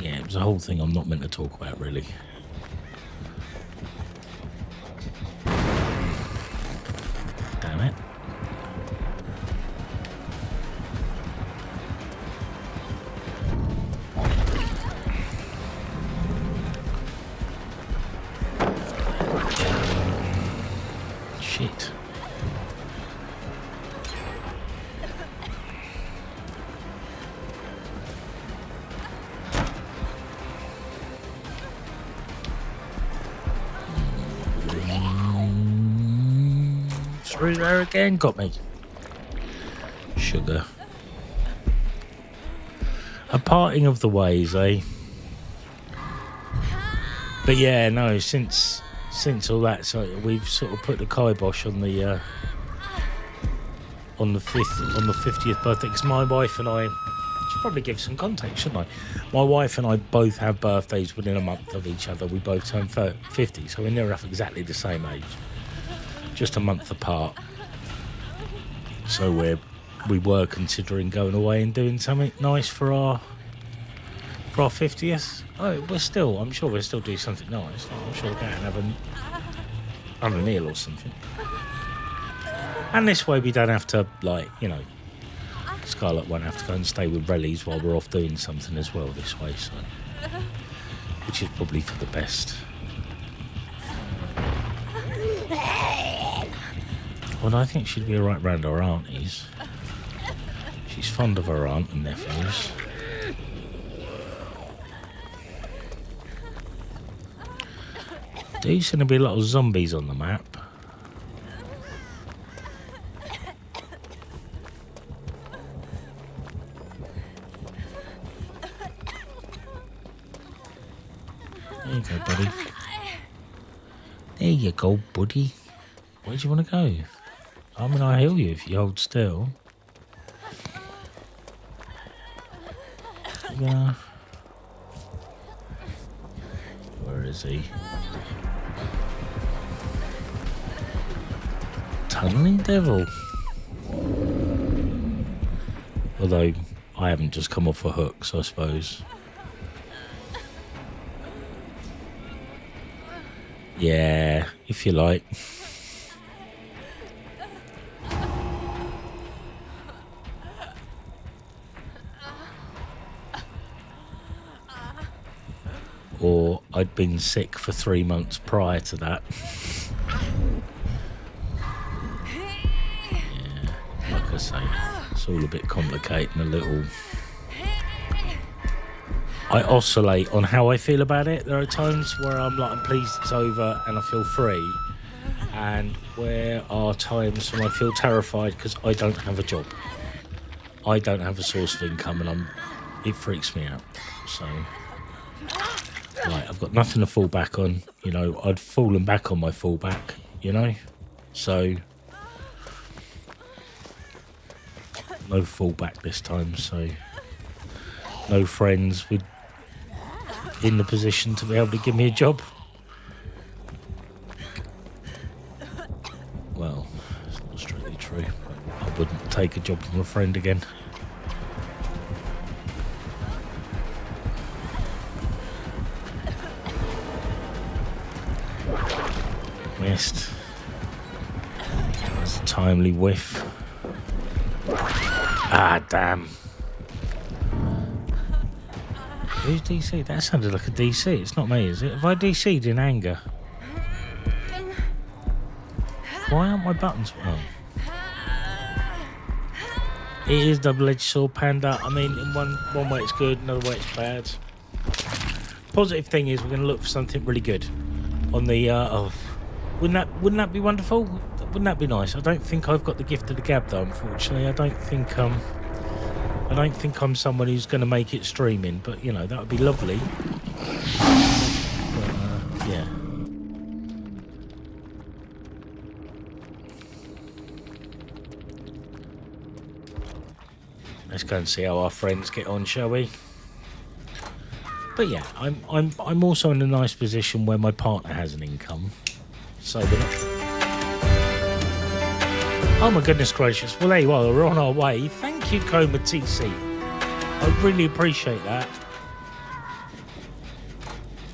Yeah, it was a whole thing I'm not meant to talk about, really. Damn it. Shit. Through there again, got me. Sugar. A parting of the ways, eh? But yeah, no, since all that, so we've sort of put the kibosh on the 50th birthday, because my wife and I should probably give some context, shouldn't I? My wife and I both have birthdays within a month of each other. We both turn 50, so we're near enough exactly the same age. Just a month apart. So we were considering going away and doing something nice for our 50th. Oh, I'm sure we'll still do something nice. I'm sure we'll go and have a meal or something. And this way we don't have to, like, you know, Scarlett won't have to go and stay with Rellies while we're off doing something as well this way, so which is probably for the best. Well, I think she'd be alright round her aunties. She's fond of her aunt and nephews. There's going to be a lot of zombies on the map. There you go, buddy. There you go, buddy. Where do you want to go? I mean, I'll heal you if you hold still. Yeah. Where is he? Tunneling devil. Although I haven't just come off a hook, so I suppose. Yeah, if you like. Or I'd been sick for 3 months prior to that. Yeah, like I say, it's all a bit complicated and a little... I oscillate on how I feel about it. There are times where I'm pleased it's over and I feel free. And there are times when I feel terrified because I don't have a job. I don't have a source of income and it freaks me out. So... Right, I've got nothing to fall back on. You know, I'd fallen back on my fallback, you know? So, no fallback this time, so no friends in the position to be able to give me a job. Well, it's not strictly true. I wouldn't take a job from a friend again. Missed. That's a timely whiff. Ah, damn. Who's DC? That sounded like a DC. It's not me, is it? Have I DC'd in anger? Why aren't my buttons on? It is double-edged sword, Panda. I mean, in one way it's good, another way it's bad. Positive thing is we're going to look for something really good on the... Wouldn't that be wonderful? Wouldn't that be nice? I don't think I've got the gift of the gab though, unfortunately. I don't think I'm someone who's going to make it streaming, but you know, that would be lovely. But, yeah. Let's go and see how our friends get on, shall we? But yeah, I'm also in a nice position where my partner has an income. So we're not... Oh my goodness gracious. Well, there you are. We're on our way. Thank you, Coma TC. I really appreciate that.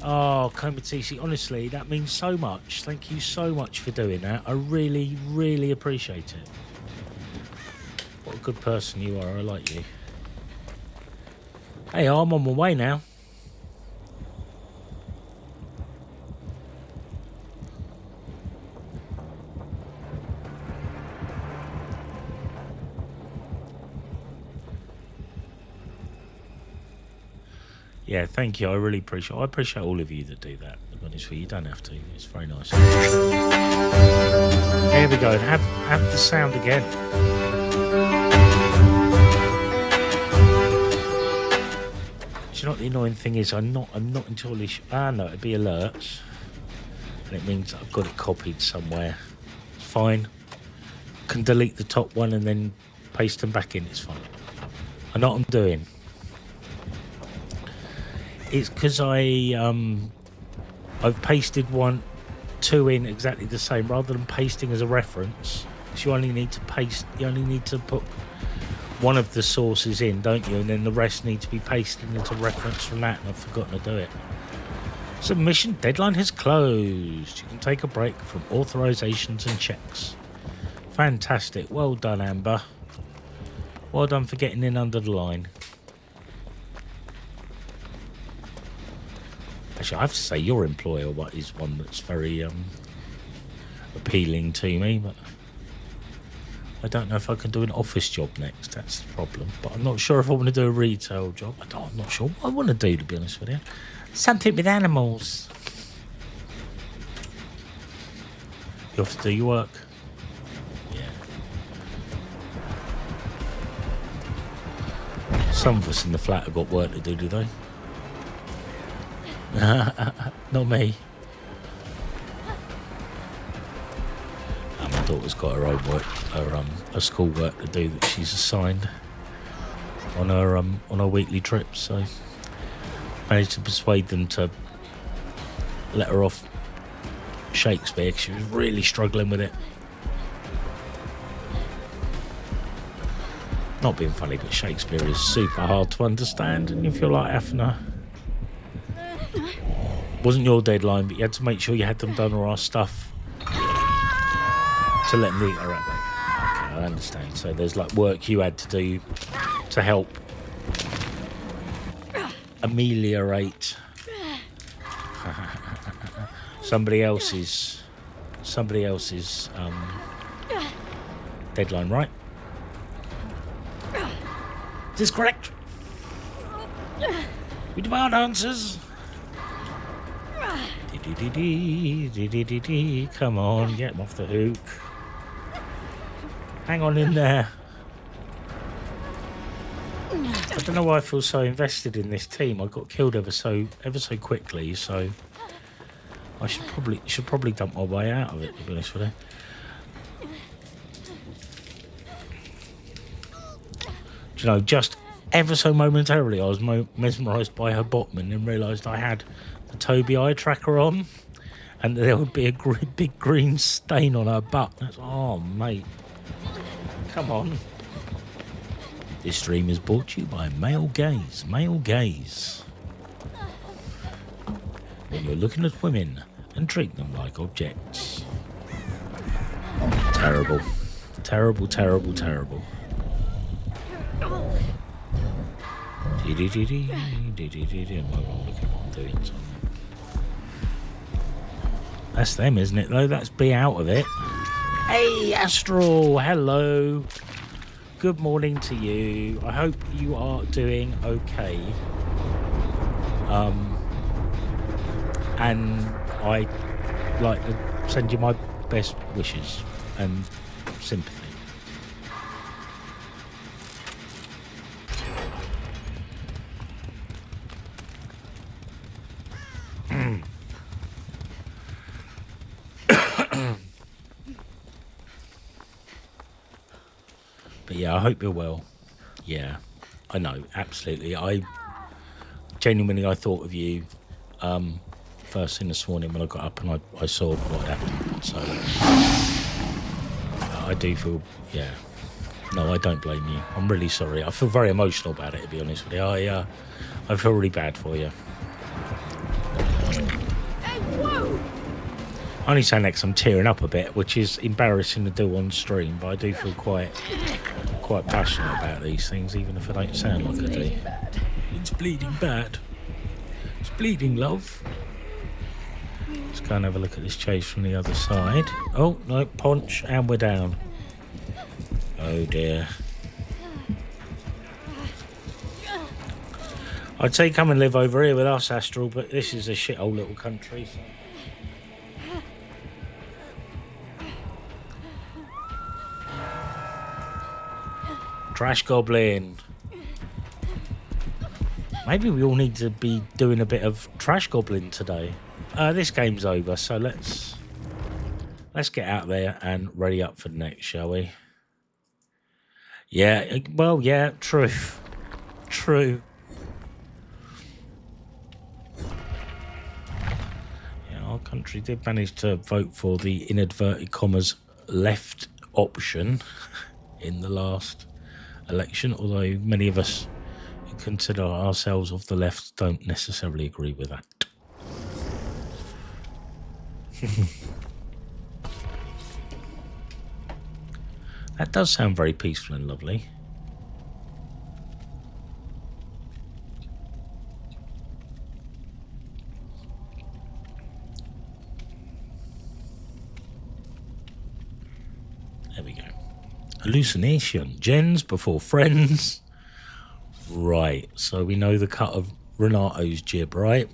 Oh, Coma TC. Honestly, that means so much. Thank you so much for doing that. I really, really appreciate it. What a good person you are. I like you. Hey, I'm on my way now. Yeah, thank you. I really appreciate it. I appreciate all of you that do that. To be honest with you, you don't have to. It's very nice. There we go. Have the sound again. Do you know what the annoying thing is? I'm not entirely sure. Ah, no, it'd be alerts. And it means I've got it copied somewhere. It's fine. Can delete the top one and then paste them back in. It's fine. I know what I'm doing. It's because I've pasted two in exactly the same rather than pasting as a reference. Because you only need to put one of the sources in, don't you? And then the rest need to be pasted into reference from that, and I've forgotten to do it. Submission deadline has closed. You can take a break from authorizations and checks. Fantastic. Well done, Amber. Well done for getting in under the line. Actually, I have to say your employer is one that's very appealing to me, but I don't know if I can do an office job next. That's the problem. But I'm not sure if I want to do a retail job. I'm not sure what I want to do, to be honest with you. Something with animals. You have to do your work. Yeah. Some of us in the flat have got work to do they? Not me. My daughter's got her own work, her school work to do that she's assigned on her weekly trips. So managed to persuade them to let her off Shakespeare because she was really struggling with it. Not being funny, but Shakespeare is super hard to understand, and if you're like Afna, wasn't your deadline, but you had to make sure you had them done or our stuff to let them read. All right, okay, I understand. So there's like work you had to do to help ameliorate somebody else's deadline, right? Is this correct? We demand answers. Come on, get him off the hook. Hang on in there. I don't know why I feel so invested in this team. I got killed ever so quickly, so I should probably dump my way out of it, to be honest with you. Do you know, just ever so momentarily, I was mesmerised by her bottom and realised I had the Toby eye tracker on, and there would be a big green stain on her butt. Oh, mate, come on. This stream is brought to you by Male Gaze. Male Gaze. When you're looking at women and treat them like objects. Terrible. Terrible, terrible, terrible. Look at what I'm doing. That's them, isn't it, though? That's be out of it. Hey, Astral, hello. Good morning to you. I hope you are doing okay. And I'd like to send you my best wishes and sympathy. But yeah, I hope you're well. Yeah, I know, absolutely. I thought of you first thing this morning when I got up and I saw what happened. So I do feel, yeah. No, I don't blame you. I'm really sorry. I feel very emotional about it, to be honest with you. I feel really bad for you. Hey, whoa! I only say next I'm tearing up a bit, which is embarrassing to do on stream, but I do feel quite passionate about these things, even if I don't sound like I do. It's bleeding bad. It's bleeding, love. Let's go and have a look at this chase from the other side. Oh, no, punch, and we're down. Oh, dear. I'd say come and live over here with us, Astral, but this is a shithole little country, so. Trash Goblin. Maybe we all need to be doing a bit of Trash Goblin today. This game's over, so let's get out there and ready up for the next, shall we? Yeah, well, yeah, true. True. Yeah, our country did manage to vote for the, in inverted commas, left option in the last election, although many of us who consider ourselves of the left don't necessarily agree with that. That does sound very peaceful and lovely. Hallucination. Gens before friends. Right, so we know the cut of Renato's jib, right?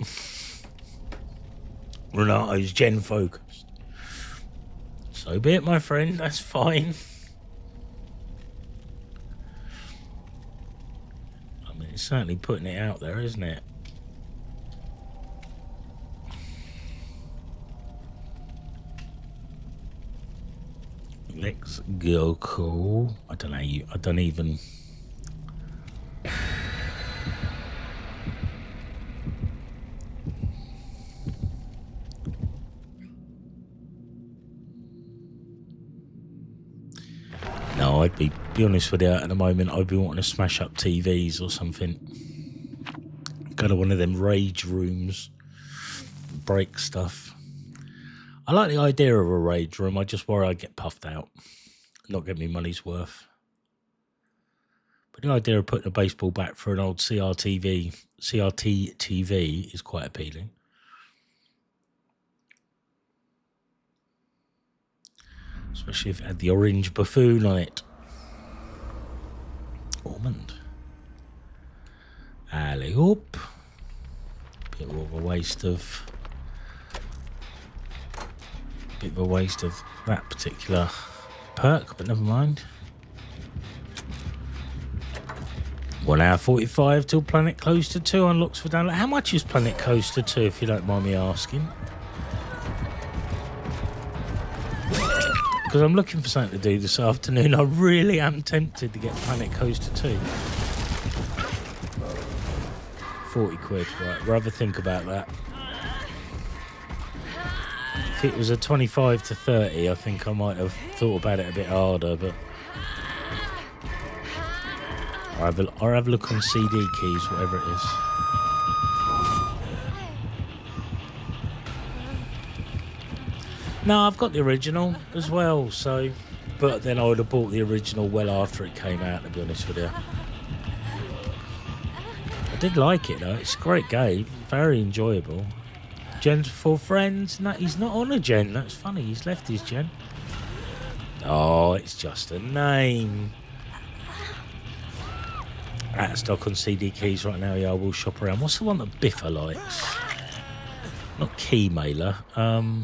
Renato's gen focused. So be it, my friend, that's fine. I mean, it's certainly putting it out there, isn't it? Let's go, cool. I don't even. No, I'd be honest with you, at the moment I'd be wanting to smash up TVs or something. Go to one of them rage rooms, break stuff. I like the idea of a rage room, I just worry I get puffed out, not get me money's worth. But the idea of putting a baseball bat for an old CRT TV is quite appealing. Especially if it had the orange buffoon on it. Almond. Alley up. Bit of a waste of that particular perk, but never mind. 1 hour 45 till Planet Coaster 2 unlocks for download. How much is Planet Coaster 2, if you don't mind me asking? Because I'm looking for something to do this afternoon. I really am tempted to get Planet Coaster 2. 40 quid, right, rather think about that. If it was a 25 to 30, I think I might have thought about it a bit harder, but I'll have a look on CD keys, whatever it is. No, I've got the original as well, so... But then I would have bought the original well after it came out, to be honest with you. I did like it, though. It's a great game. Very enjoyable. Gen's for friends? No, he's not on a gen. That's funny. He's left his gen. Oh, it's just a name. Out of stock on CD keys right now. Yeah, I will shop around. What's the one that Biffa likes? Not Key Mailer. Oh,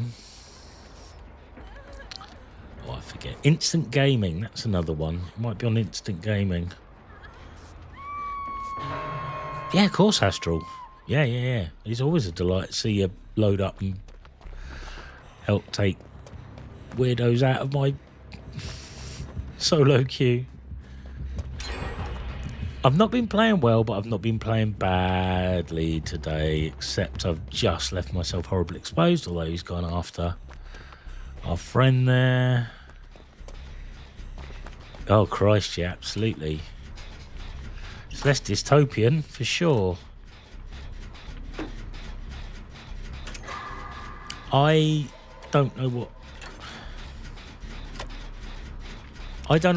I forget. Instant Gaming, that's another one. It might be on Instant Gaming. Yeah, of course, Astral. Yeah. It's always a delight to see you load up and help take weirdos out of my solo queue. I've not been playing well, but I've not been playing badly today, except I've just left myself horribly exposed, although he's gone after our friend there. Oh, Christ, yeah, absolutely. It's less dystopian, for sure. I don't know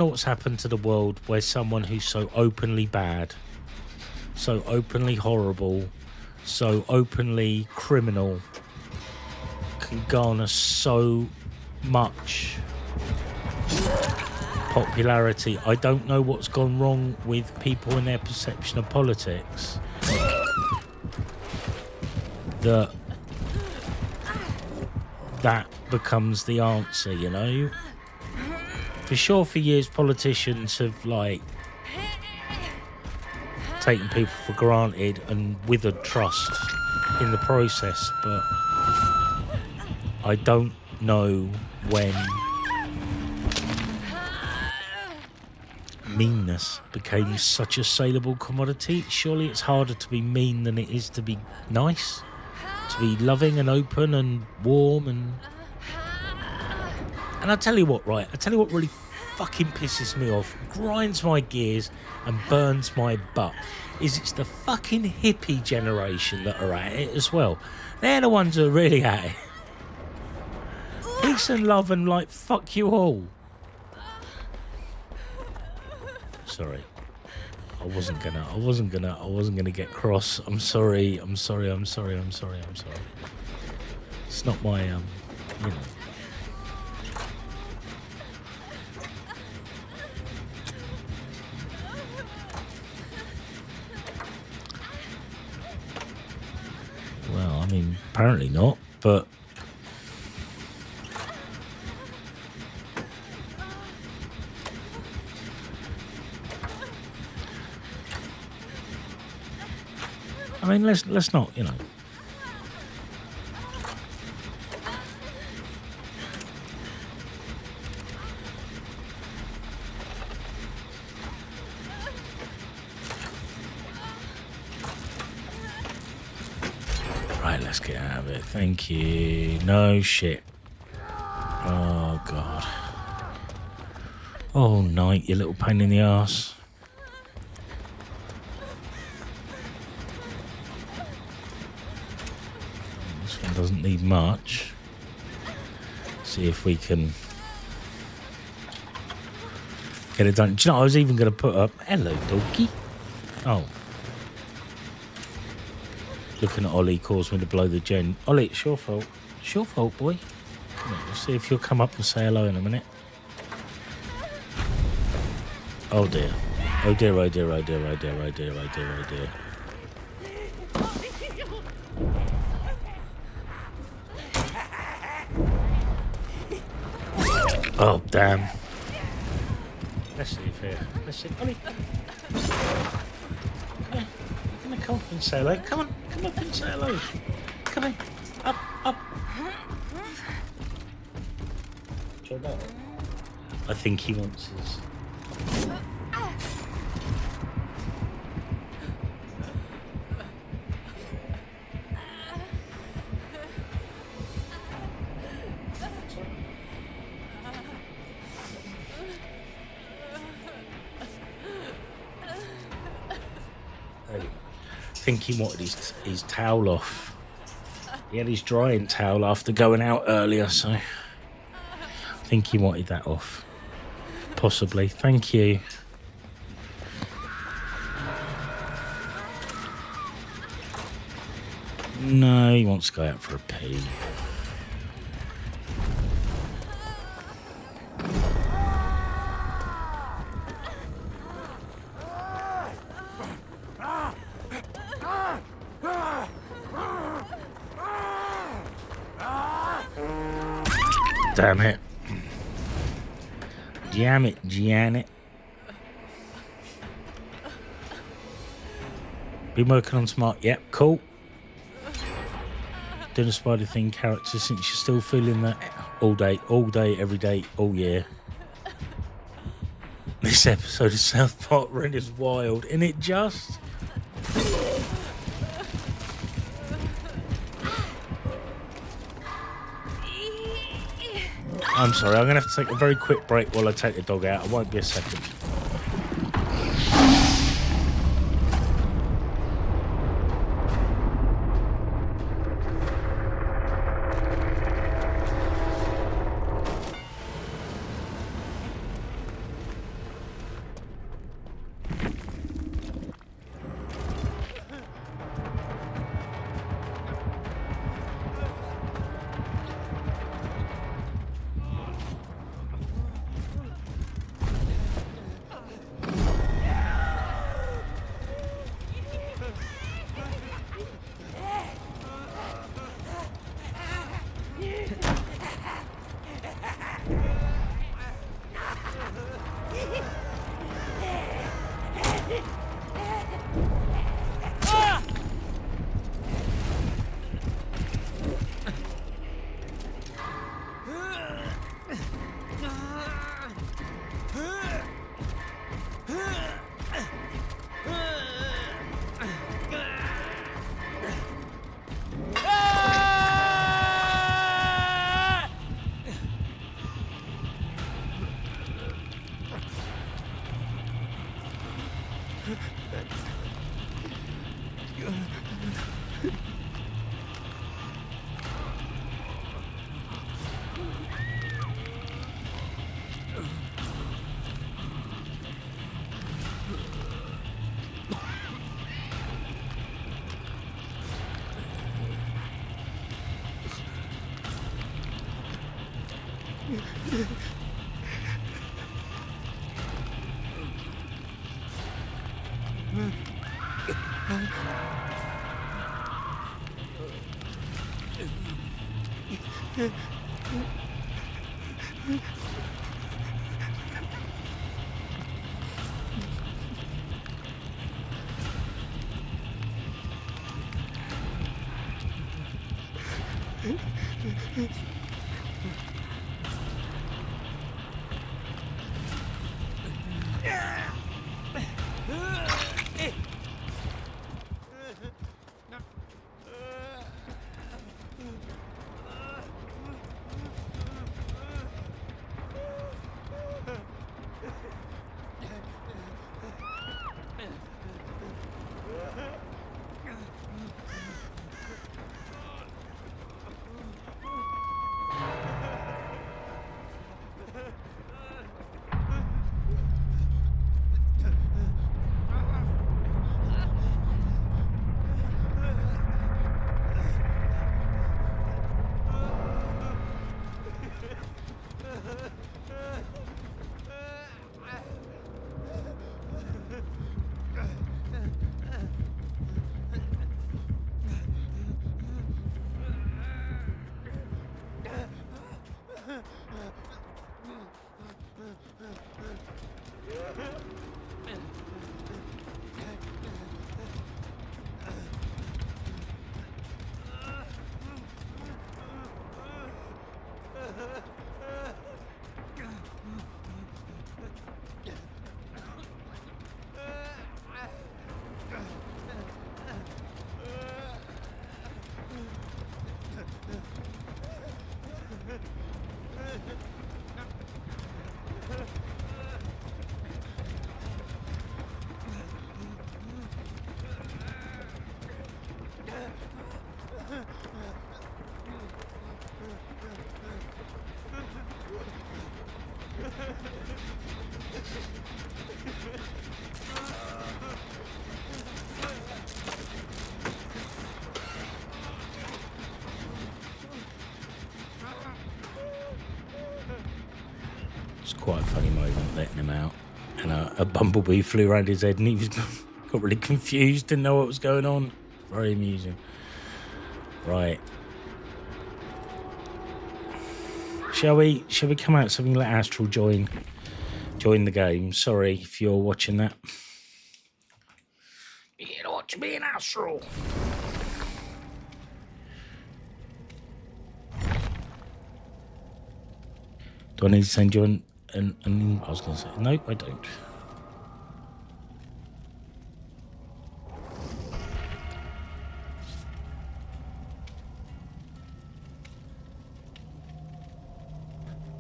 what's happened to the world where someone who's so openly bad, so openly horrible, so openly criminal can garner so much popularity. I don't know what's gone wrong with people and their perception of politics. That becomes the answer, you know? For sure, for years, politicians have, taken people for granted and withered trust in the process, but I don't know when meanness became such a saleable commodity. Surely it's harder to be mean than it is to be nice, to be loving and open and warm and I'll tell you what, right? I'll tell you what really fucking pisses me off, grinds my gears and burns my butt, is it's the fucking hippie generation that are at it as well. They're the ones who are really at it. Peace and love and fuck you all. Sorry. I wasn't gonna get cross. I'm sorry. It's not my, you know. Apparently not, but I mean, let's not, you know. Right, let's get out of it. Thank you. No shit. Oh god. Oh, night, you little pain in the ass. This one doesn't need much. See if we can get it done. Do you know, I was even going to put up... Hello, doggy. Oh. Looking at Ollie caused me to blow the gen. Ollie, it's your fault. It's your fault, boy. Come on, we'll see if you'll come up and say hello in a minute. Oh dear. Oh dear, oh dear, oh dear, oh dear, oh dear, oh dear, oh dear. Oh, damn. Let's see if here. Let's see. Ollie. Come up and say hello. Come on. Come up and say hello. Come on. Up, up. Try that. I think he wants his... I think he wanted his towel off. He had his drying towel after going out earlier, so I think he wanted that off. Possibly. Thank you. No, he wants to go out for a pee. Damn it. Damn it, Janet. Been working on smart. Yep, cool. Doing a Spider Thing character since you're still feeling that all day, every day, all year. This episode of South Park Ren is wild, and it just... I'm sorry, I'm going to have to take a very quick break while I take the dog out. I won't be a second. It's quite a funny moment letting him out. And a bumblebee flew around his head and he was got really confused, didn't know what was going on. Very amusing. Right. Shall we come out so we can let Astral join the game? Sorry if you're watching that. You're here to watch me and Astral. Do I need to send you an I was going to say, nope, I don't.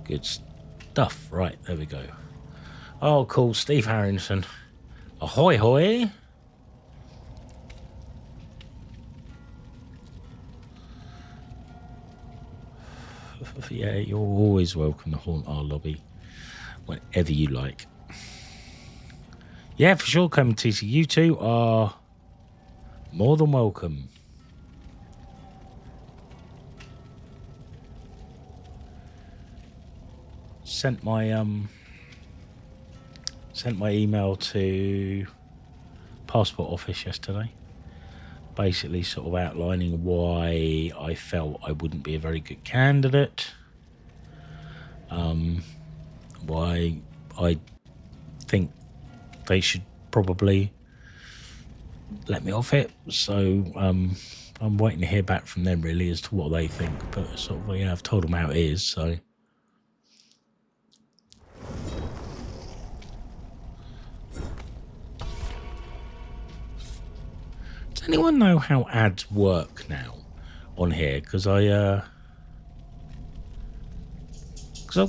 Good stuff. Right, there we go. Oh, cool. Steve Harrison. Ahoy, hoy. Yeah, you're always welcome to haunt our lobby whenever you like. Yeah, for sure, come TC. You two are more than welcome. Sent my email to Passport Office yesterday, basically sort of outlining why I felt I wouldn't be a very good candidate, why I think they should probably let me off it. So I'm waiting to hear back from them really as to what they think, but sort of, yeah, I've told them how it is, so. Does anyone know how ads work now on here? Because I've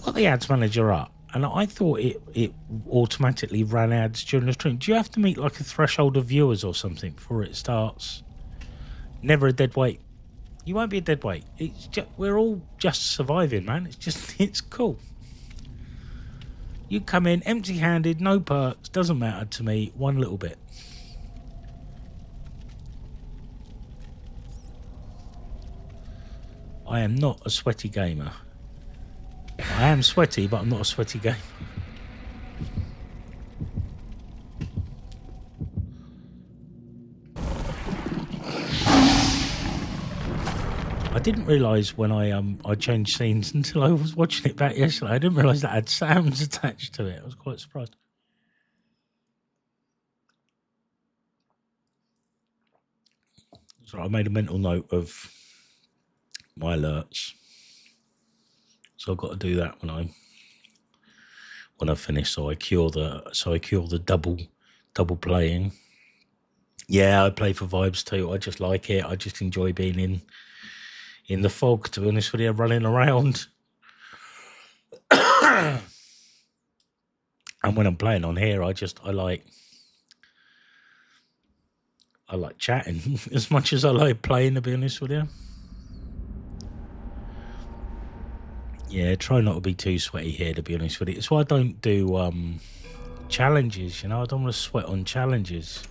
got the ads manager up, and I thought it automatically ran ads during the stream. Do you have to meet like a threshold of viewers or something before it starts? Never a dead weight. You won't be a dead weight. It's just, we're all just surviving, man. It's cool. You come in empty-handed, no perks, doesn't matter to me one little bit. I am not a sweaty gamer. I am sweaty, but I'm not a sweaty gamer. I didn't realise when I changed scenes until I was watching it back yesterday. I didn't realise that had sounds attached to it. I was quite surprised. So I made a mental note of my alerts. So I've got to do that when I finish. So I cure the double playing. Yeah, I play for vibes too. I just like it. I just enjoy being in the fog, to be honest with you, running around. And when I'm playing on here, I like chatting as much as I like playing, to be honest with you. Yeah, try not to be too sweaty here, to be honest with you. It's why I don't do challenges, you know. I don't want to sweat on challenges.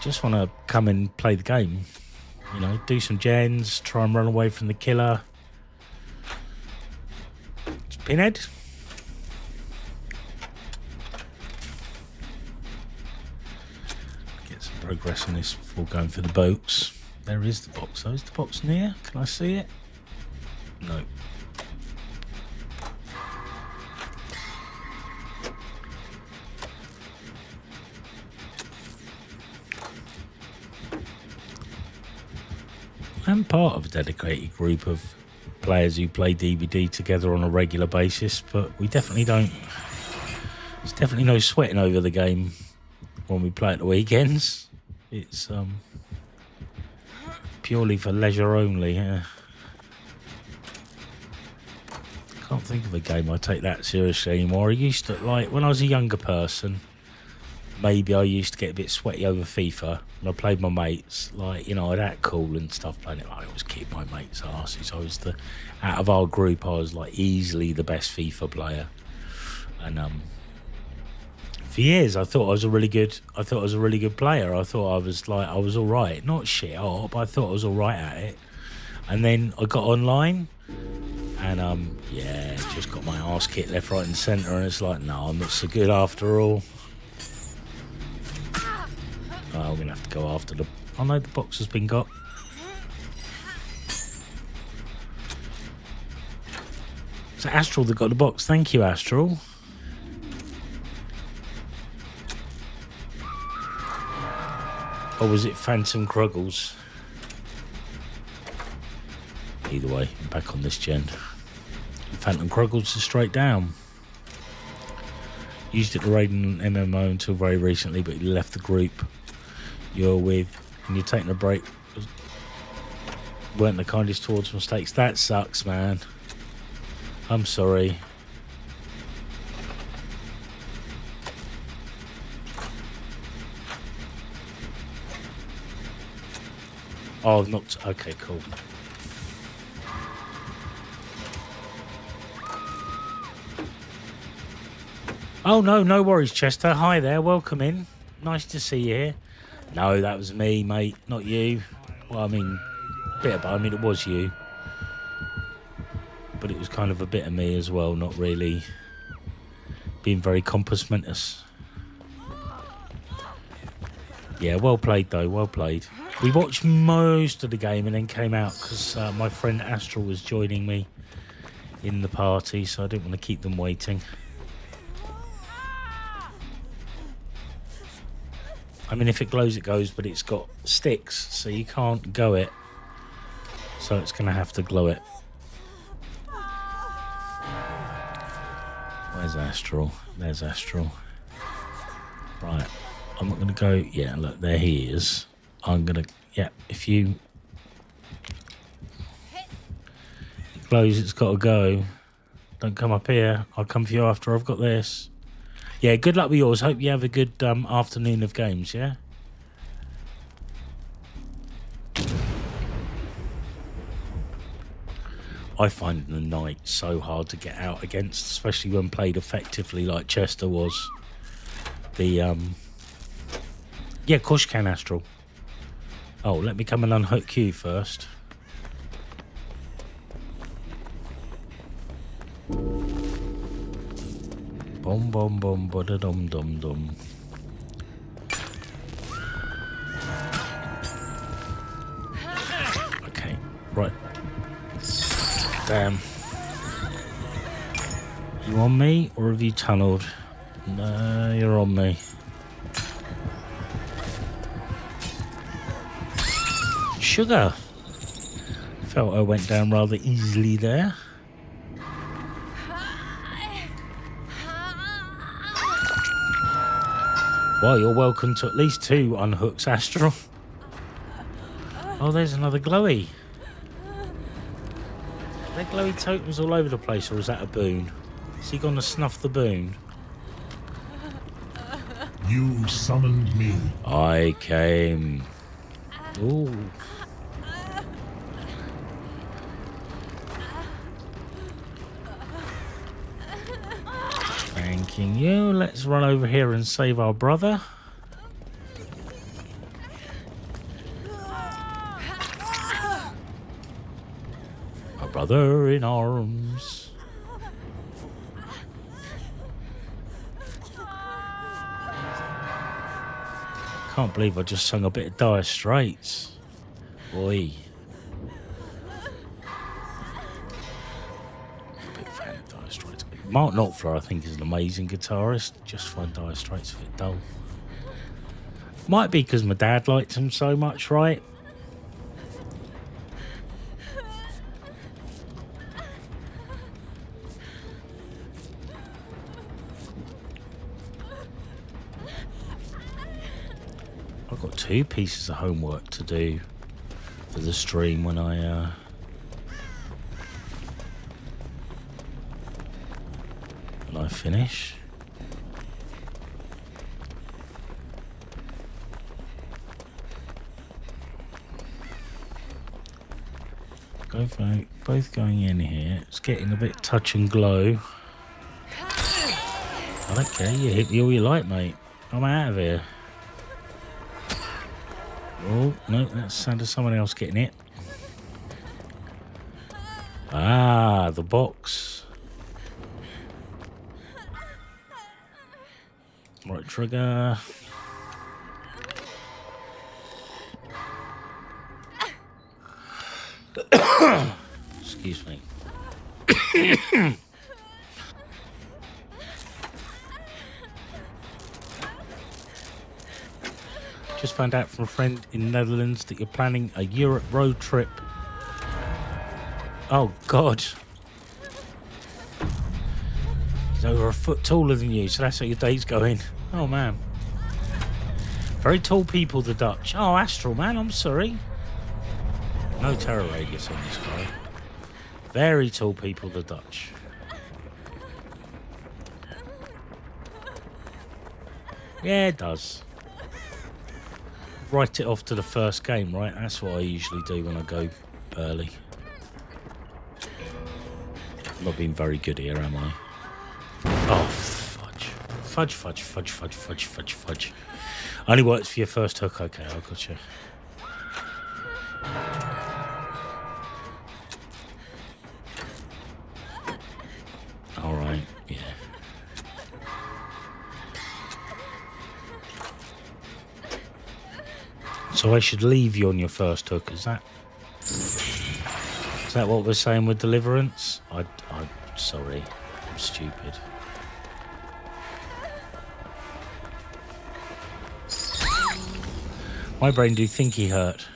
Just want to come and play the game, you know, do some gens, try and run away from the killer. It's Pinhead. Get some progress on this before going for the boats. There is the box though. Is the box near? Can I see it? No. I'm part of a dedicated group of players who play DVD together on a regular basis, but we definitely don't. There's definitely no sweating over the game when we play at the weekends. It's purely for leisure only. Yeah. Can't think of a game I take that seriously anymore. I used to, like, when I was a younger person, maybe I used to get a bit sweaty over FIFA and I played my mates, like, you know, I'd act cool and stuff playing it. I always kicked my mates' asses. I was out of our group, I was like easily the best FIFA player. And for years I thought I was a really good player. I thought I was all right. Not shit hot, but I thought I was all right at it. And then I got online and just got my ass kicked left, right and centre, and it's like, no, I'm not so good after all. I'm going to have to go after the... Oh no, the box has been got. It's Astral that got the box. Thank you, Astral. Or was it Phantom Kruggles? Either way, I'm back on this gen. Phantom Kruggles is straight down. Used it to raid an MMO until very recently, but he left the group you're with and you're taking a break. Weren't the kindest towards mistakes. That sucks, man. I'm sorry. Oh, not... Okay, cool. Oh, no worries, Chester. Hi there, welcome in. Nice to see you here. No, that was me, mate, not you. Well, I mean, it was you. But it was kind of a bit of me as well, not really being very compos mentis. Yeah, well played, though, well played. We watched most of the game and then came out because my friend Astral was joining me in the party, so I didn't want to keep them waiting. I mean, if it glows, it goes, but it's got sticks, so you can't go it. So it's going to have to glow it. Where's Astral? There's Astral. Right. I'm not going to go... Yeah, look, there he is. I'm going to... Yeah, if you... It glows, it's got to go. Don't come up here. I'll come for you after I've got this. Yeah, good luck with yours. Hope you have a good afternoon of games, yeah? I find the night so hard to get out against, especially when played effectively like Chester was. Yeah, of course you can, Astral. Oh, let me come and unhook you first. Bom bom bom ba da dum dum dum. Right. Damn. You on me or have you tunnelled? No, you're on me. Sugar. Felt I went down rather easily there. Well, you're welcome to at least 2 unhooks, Astral. Oh, there's another glowy. Are there glowy totems all over the place, or is that a boon? Is he going to snuff the boon? You summoned me. I came. Ooh. Thanking you. Let's run over here and save our brother. Our brother in arms. Can't believe I just sung a bit of Dire Straits. Oi. Big fan of Dire Straits. Mark Knopfler, I think, is an amazing guitarist. Just find Dire Straits a bit dull. Might be because my dad liked him so much, right? I've got 2 pieces of homework to do for the stream when I finish. Both going in here. It's getting a bit touch and glow. I don't care. You hit me all you like, mate. I'm out of here. Oh, no, that's the sound of someone else getting it. Ah, the box. Right trigger. Excuse me. Just found out from a friend in the Netherlands that you're planning a Europe road trip. Oh, God. He's over a foot taller than you, so that's how your day's going. Oh, man. Very tall people, the Dutch. Oh, Astral, man, I'm sorry. No terror radius on this guy. Very tall people, the Dutch. Yeah, it does. Write it off to the first game, right? That's what I usually do when I go early. I'm not being very good here, am I? Oh, fudge. Fudge, fudge, fudge, fudge, fudge, fudge, fudge. Only works for your first hook. Okay, I got you. All right, yeah. So I should leave you on your first hook, is that what we're saying with Deliverance? I'm sorry, I'm stupid. My brain do think he hurt.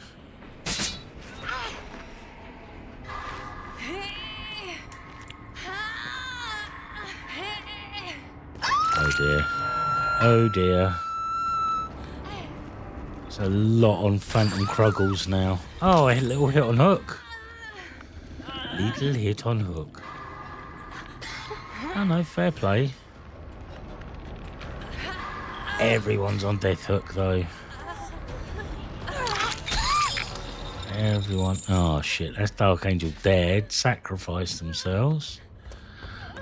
Oh dear. Oh dear. There's a lot on Phantom Kruggles now. Oh, a little hit on hook. Little hit on hook. Oh no, fair play. Everyone's on death hook though. Everyone. Oh shit, that's Dark Angel dead. Sacrificed themselves.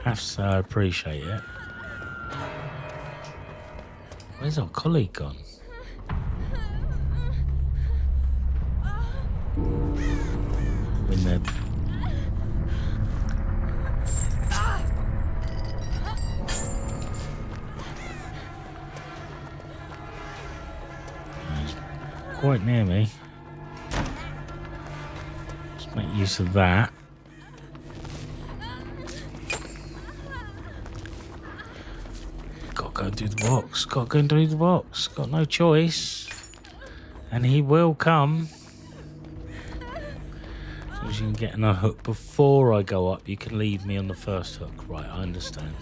Have to say I appreciate it. Where's our colleague gone? In there. He's quite near me. Let's make use of that. Gotta go and do the box. Gotta go and do the box. Got no choice. And he will come. As long as you can get on a hook before I go up, you can leave me on the first hook. Right, I understand.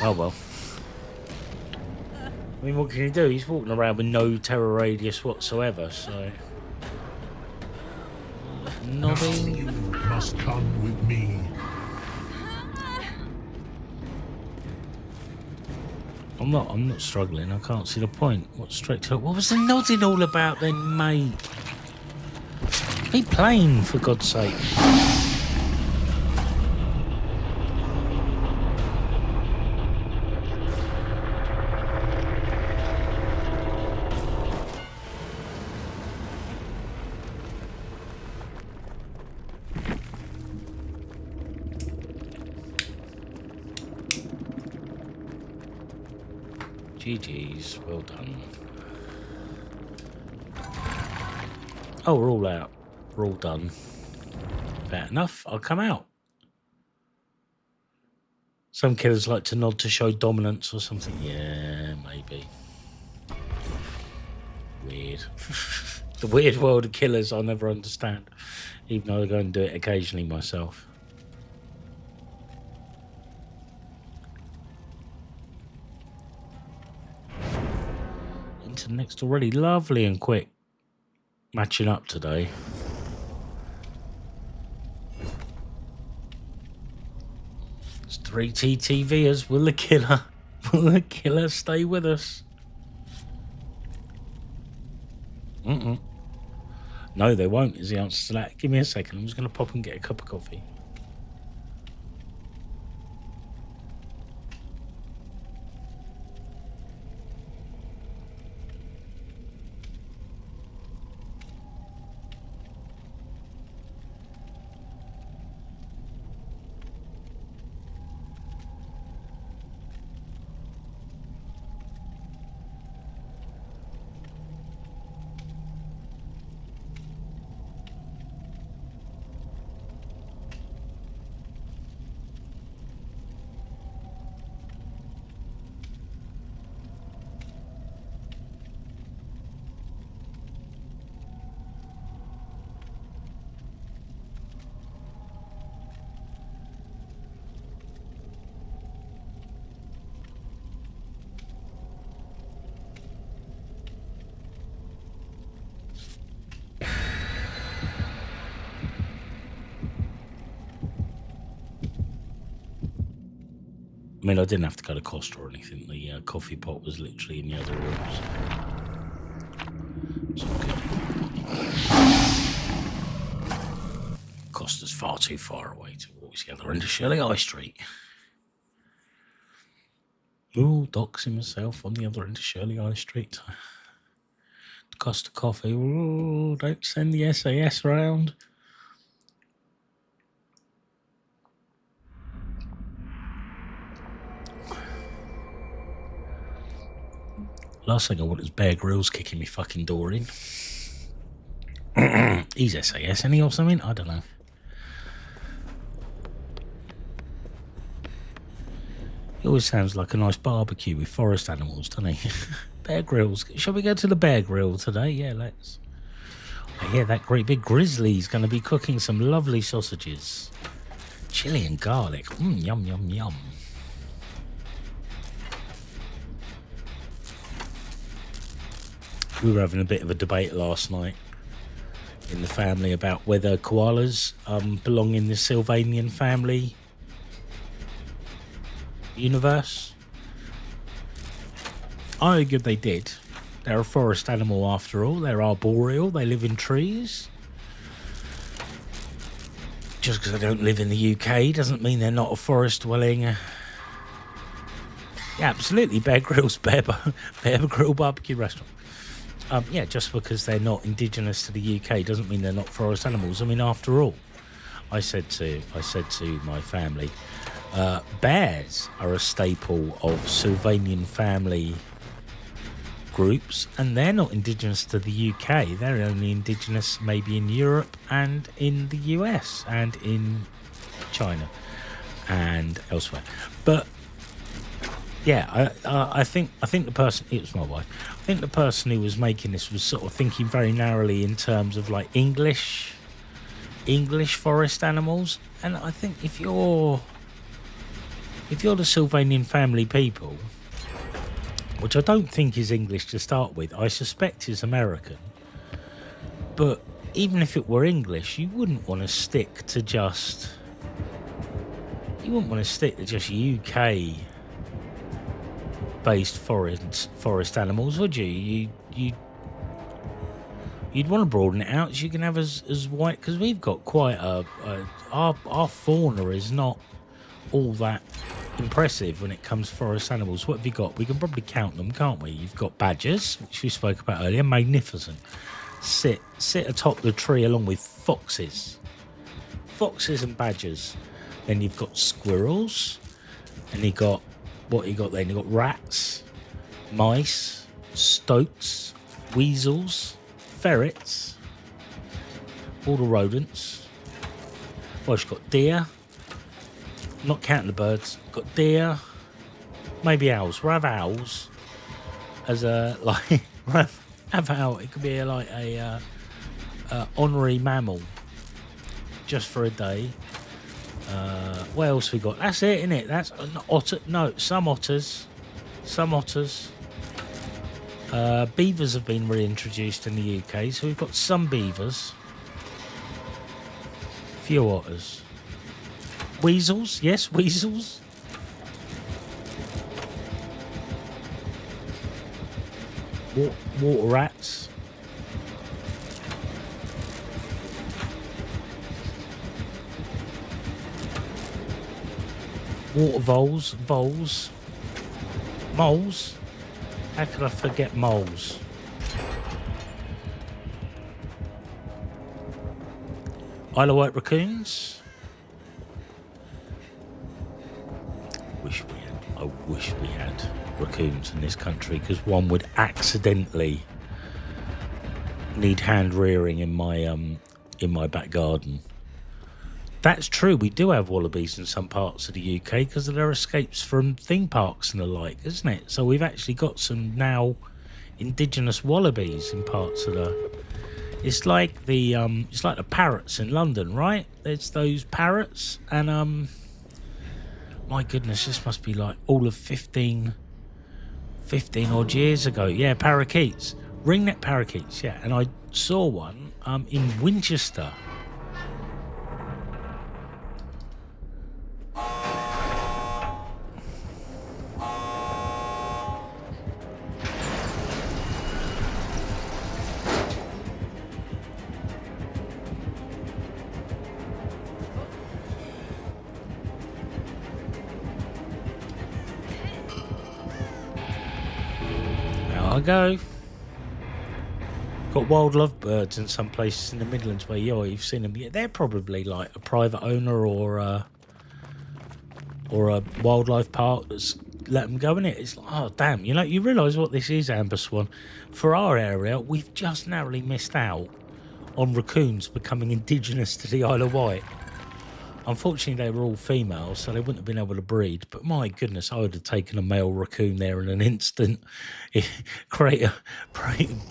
Oh well. I mean, what can he do? He's walking around with no terror radius whatsoever, so... Now Nodding. you must come with me. I'm not struggling. I can't see the point. What's straight to... What was the nodding all about then, mate? Be plain, for God's sake. GG's, well done. Oh, we're all out. We're all done. Fair enough, I'll come out. Some killers like to nod to show dominance or something. Yeah, maybe. Weird. The weird world of killers I'll never understand. Even though I go and do it occasionally myself. Into the next already. Lovely and quick. Matching up today. It's 3 TTVers. Will the killer? Will the killer stay with us? No, they won't, is the answer to that. Give me a second. I'm just going to pop and get a cup of coffee. I mean, I didn't have to go to Costa or anything. The coffee pot was literally in the other rooms. So good. Costa's far too far away to walk together into Shirley High Street. Ooh, doxing himself on the other end of Shirley High Street. Costa Coffee. Ooh, don't send the SAS round. Last thing I want is Bear Grylls kicking me fucking door in. He's SAS, isn't he, or something? I don't know. He always sounds like a nice barbecue with forest animals, doesn't he? Bear Grylls. Shall we go to the Bear Grill today? Yeah, let's. I hear that great big grizzly's going to be cooking some lovely sausages. Chili and garlic. Yum, yum, yum. We were having a bit of a debate last night in the family about whether koalas belong in the Sylvanian family universe. I argued they did. They're a forest animal after all. They're arboreal. They live in trees. Just because they don't live in the UK doesn't mean they're not a forest dwelling. Yeah, absolutely. Bear Grylls, Bear Grill barbecue restaurant. Yeah, just because they're not indigenous to the UK doesn't mean they're not forest animals. I mean, after all, I said to my family, bears are a staple of Sylvanian family groups, and they're not indigenous to the UK. They're only indigenous maybe in Europe and in the US and in China and elsewhere. But yeah, I think the person, it was my wife, I think the person who was making this was sort of thinking very narrowly in terms of like English forest animals. And I think if you're the Sylvanian family people, which I don't think is English to start with, I suspect is American, but even if it were English, you wouldn't want to stick to just UK based forest animals, would you? You'd want to broaden it out so you can have as white, because we've got quite our fauna is not all that impressive when it comes to forest animals. What have you got? We can probably count them, can't we? You've got badgers, which we spoke about earlier, magnificent. Sit atop the tree along with foxes and badgers. Then you've got squirrels, and you got what you got then. You've got rats, mice, stoats, weasels, ferrets, all the rodents. Well, you've got deer. Not counting the birds. Got deer, maybe owls. We'll have owls as a like. Have owl. It could be like a honorary mammal just for a day. What else we got? That's it, isn't it? That's an otter. No, some otters. Beavers have been reintroduced in the UK, so we've got some beavers. Few otters. Weasels, yes, weasels. Water rats. Water voles. Moles. How could I forget moles? Isle of Wight raccoons. I wish we had raccoons in this country, because one would accidentally need hand rearing in my back garden. That's true, we do have wallabies in some parts of the UK because of their escapes from theme parks and the like, isn't it? So we've actually got some now indigenous wallabies in parts of the... It's like the parrots in London, right? There's those parrots, and my goodness, this must be like all of 15 odd years ago. Yeah, parakeets, ringneck parakeets. Yeah, and I saw one in Winchester. I go. Got wild lovebirds in some places in the Midlands where you've seen them. Yeah, they're probably like a private owner or a wildlife park that's let them go in it. It's like, oh damn, you realise what this is, Amber Swan. For our area, we've just narrowly missed out on raccoons becoming indigenous to the Isle of Wight. Unfortunately, they were all females, so they wouldn't have been able to breed. But my goodness, I would have taken a male raccoon there in an instant. Create a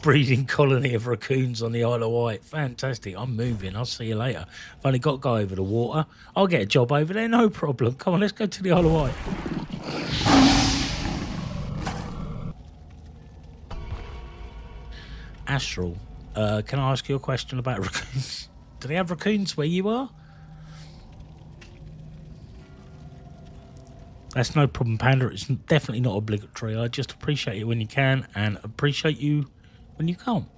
breeding colony of raccoons on the Isle of Wight. Fantastic. I'm moving. I'll see you later. I've only got to go over the water. I'll get a job over there, no problem. Come on, let's go to the Isle of Wight. Astral, can I ask you a question about raccoons? Do they have raccoons where you are? That's no problem, Panda. It's definitely not obligatory. I just appreciate it when you can and appreciate you when you can't.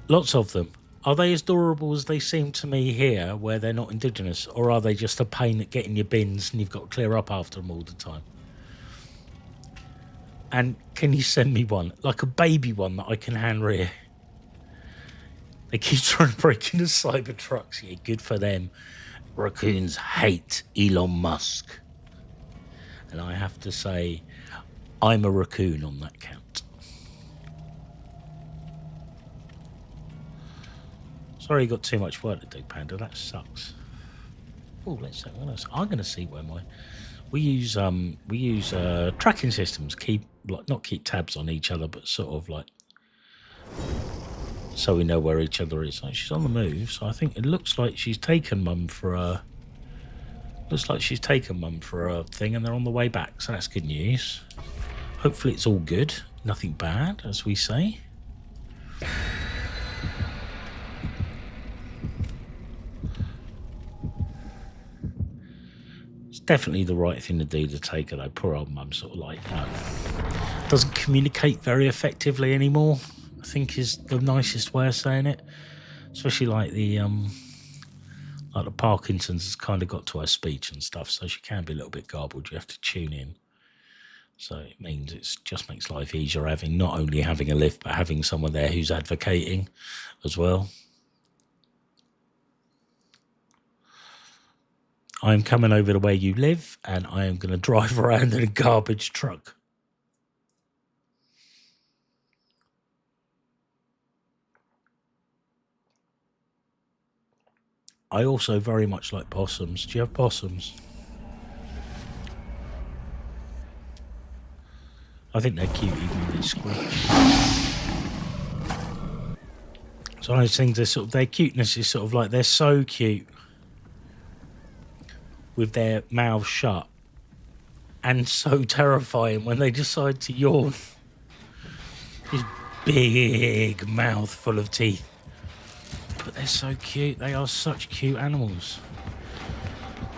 Lots of them. Are they as adorable as they seem to me here, where they're not indigenous, or are they just a pain at getting your bins and you've got to clear up after them all the time? And can you send me one, like a baby one that I can hand rear? They keep trying to break into Cybertrucks. Yeah, good for them. Raccoons hate Elon Musk. And I have to say, I'm a raccoon on that count. Sorry you got too much work to do, Panda. That sucks. Oh, let's see what else. I'm going to see where we use tracking systems. Not keep tabs on each other, but sort of like so we know where each other is. Like she's on the move, so I think it looks like she's taken Mum for a. Looks like she's taken Mum for a thing, and they're on the way back. So that's good news. Hopefully it's all good, nothing bad, as we say. It's definitely the right thing to do to take her, though. Poor old Mum, sort of like, doesn't communicate very effectively anymore, I think is the nicest way of saying it. Especially like the Parkinson's has kind of got to her speech and stuff, so she can be a little bit garbled. You have to tune in. So it means it just makes life easier not only having a lift, but having someone there who's advocating as well. I'm coming over to where you live, and I am going to drive around in a garbage truck. I also very much like possums. Do you have possums? I think they're cute even when they squeak. So those things, their cuteness is sort of like, they're so cute with their mouths shut, and so terrifying when they decide to yawn. This big mouth full of teeth. But they're so cute. They are such cute animals.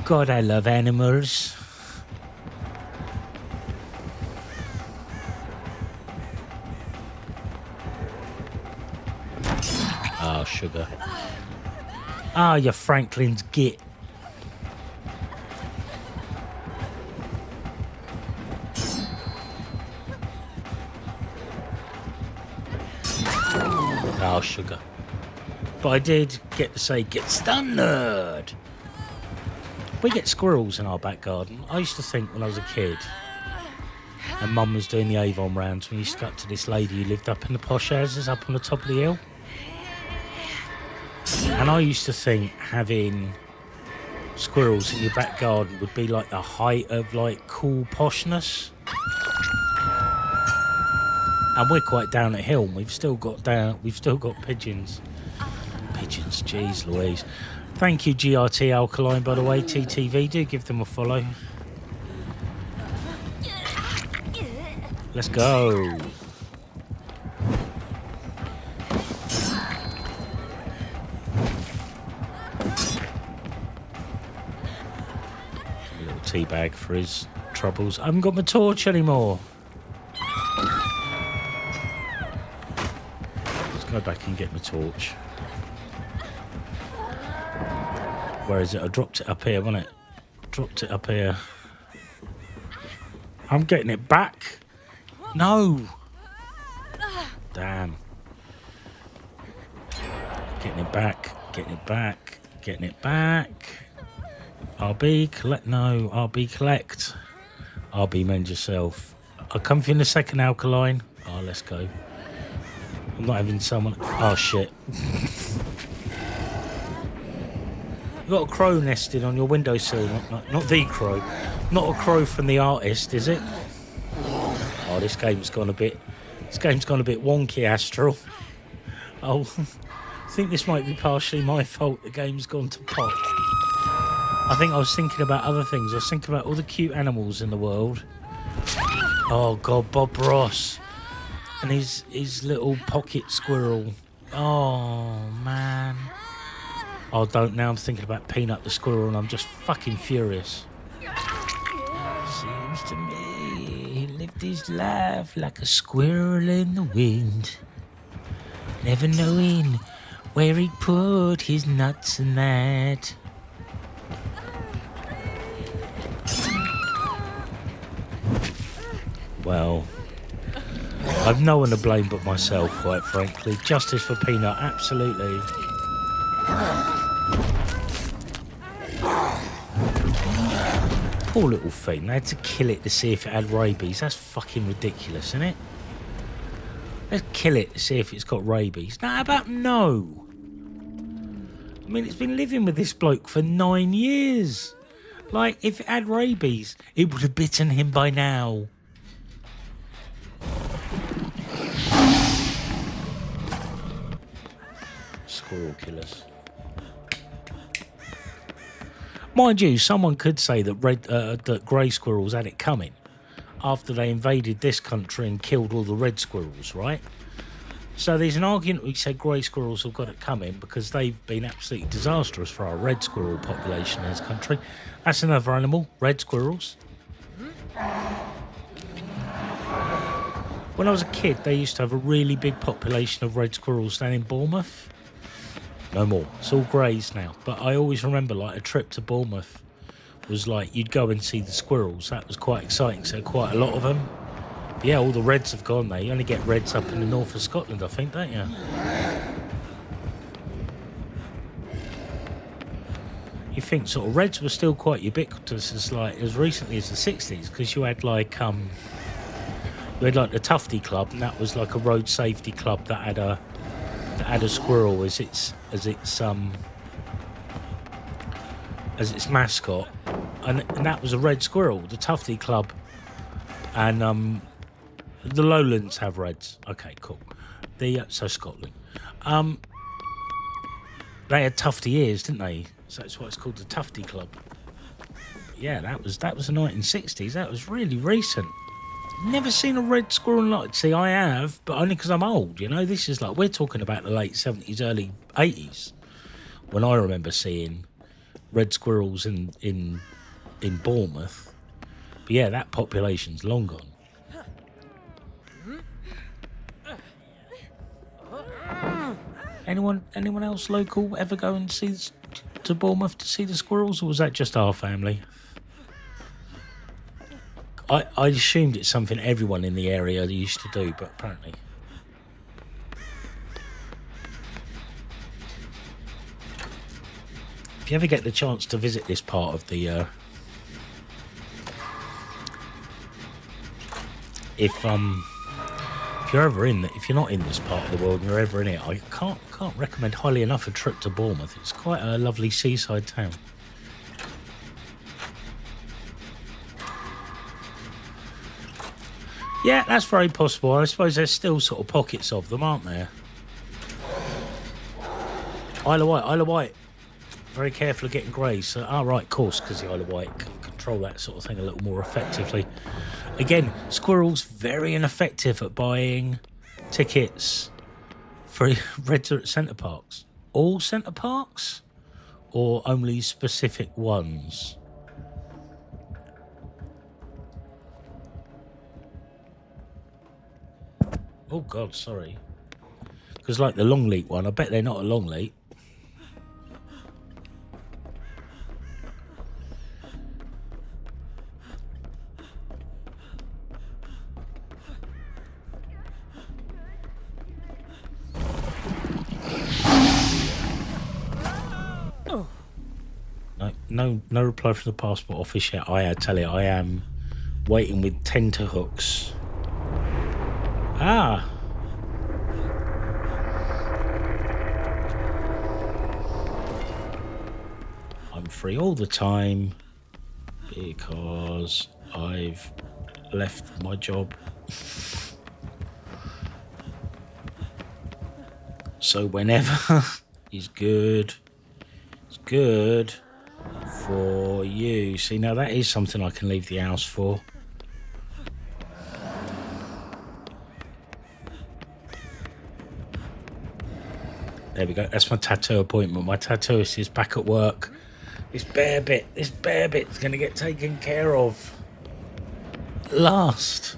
God, I love animals. Oh, sugar. Ah, you Franklin's git. Oh, sugar. But I did get to say, get stunned, nerd. We get squirrels in our back garden. I used to think when I was a kid, and Mum was doing the Avon rounds, we used to go up to this lady who lived up in the posh houses up on the top of the hill. And I used to think having squirrels in your back garden would be like the height of like cool poshness. And we're quite down at hill. We've still got pigeons. Pigeons, jeez Louise. Thank you, GRT Alkaline, by the way. TTV, do give them a follow. Let's go. A little tea bag for his troubles. I haven't got my torch anymore. Let's go back and get my torch. Where is it? I dropped it up here, wasn't it? Dropped it up here. I'm getting it back. No. Damn. Getting it back. Getting it back. Getting it back. RB collect. No. RB collect. RB mend yourself. I'll come for you in a second, Alkaline. Oh, let's go. I'm not having someone. Oh, shit. You've got a crow nested on your windowsill. Not the crow. Not a crow from the artist, is it? Oh, this game's gone a bit wonky, Astral. Oh, I think this might be partially my fault. The game's gone to pot. I think I was thinking about other things. I was thinking about all the cute animals in the world. Oh, God, Bob Ross. And his little pocket squirrel. Oh, man. Oh, don't. Now I'm thinking about Peanut the squirrel and I'm just fucking furious. Seems to me he lived his life like a squirrel in the wind, never knowing where he put his nuts and that. Well, I've no one to blame but myself, quite frankly. Justice for Peanut, absolutely. Poor little thing. They had to kill it to see if it had rabies. That's fucking ridiculous, isn't it? Let's kill it to see if it's got rabies. How about no? I mean, it's been living with this bloke for 9 years. Like, if it had rabies, it would have bitten him by now. Squirrel killers. Mind you, someone could say that that grey squirrels had it coming after they invaded this country and killed all the red squirrels, right? So there's an argument we said grey squirrels have got it coming because they've been absolutely disastrous for our red squirrel population in this country. That's another animal, red squirrels. When I was a kid, they used to have a really big population of red squirrels down in Bournemouth. No more. It's all greys now. But I always remember, like, a trip to Bournemouth was like, you'd go and see the squirrels. That was quite exciting. So quite a lot of them. But yeah, all the reds have gone there. You only get reds up in the north of Scotland, I think, don't you? You think sort of reds were still quite ubiquitous as recently as the 60s, because you had like the Tufty Club, and that was like a road safety club that had a squirrel as its mascot, and that was a red squirrel. The Tufty Club and the Lowlands have reds. Okay, cool. So Scotland, they had tufty ears, didn't they? So that's why it's called the Tufty Club. Yeah, that was the 1960s. That was really recent. Never seen a red squirrel like. See, I have, but only because I'm old. You know, this is like we're talking about the late 70s, early 80s, when I remember seeing red squirrels in Bournemouth. But yeah, that population's long gone. Anyone else local ever go and see to Bournemouth to see the squirrels, or was that just our family? I assumed it's something everyone in the area used to do, but apparently. If you ever get the chance to visit this part of the if you're not in this part of the world and you're ever in it, I can't recommend highly enough a trip to Bournemouth. It's quite a lovely seaside town. Yeah, that's very possible. I suppose there's still sort of pockets of them, aren't there? Isle of Wight. Very careful of getting greys. So, right, of course, because the Isle of Wight can control that sort of thing a little more effectively. Again, squirrels very ineffective at buying tickets for red centre parks. All centre parks, or only specific ones? Oh, God, sorry. Because, like, the Longleat one, I bet they're not a Longleat. No reply from the passport office yet. I tell you, I am waiting with tenterhooks. I'm free all the time because I've left my job. So whenever is good. It's good for you. See, now that is something I can leave the house for. There we go. That's my tattoo appointment. My tattooist is back at work. This bare bit's going to get taken care of. Last.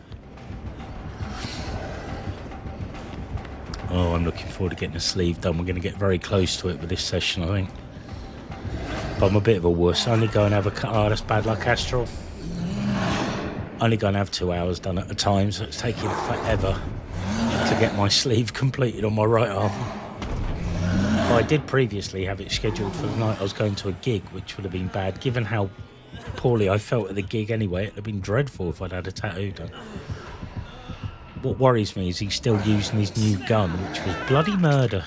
Oh, I'm looking forward to getting the sleeve done. We're going to get very close to it with this session, I think. But I'm a bit of a wuss. Only go and have a... Oh, that's bad luck, Astral. Only go and have 2 hours done at a time, so it's taking forever to get my sleeve completed on my right arm. Well, I did previously have it scheduled for the night I was going to a gig, which would have been bad, given how poorly I felt at the gig anyway. It would have been dreadful if I'd had a tattoo done. What worries me is he's still using his new gun, which was bloody murder.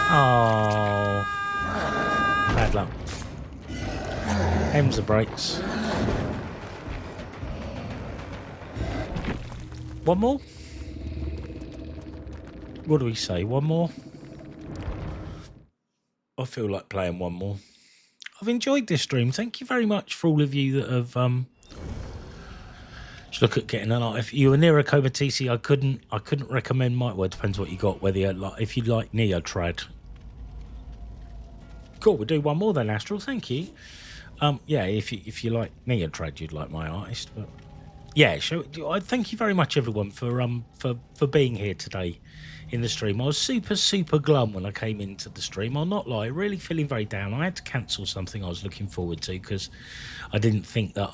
Oh, bad luck. Hems the brakes. One more? What do we say? One more? I feel like playing one more. I've enjoyed this stream. Thank you very much for all of you that have just look at getting an art. If you were near a Coma TC, I couldn't recommend my. Well, it depends what you got. Whether you like, if you like Neotrad. Cool. We'll do one more then, Astral. Thank you. Yeah, if you like Neotrad, you'd like my artist. But yeah, I thank you very much, everyone, for being here today in the stream. I was super glum when I came into the stream. I'll not lie, really feeling very down. I had to cancel something I was looking forward to because I didn't think that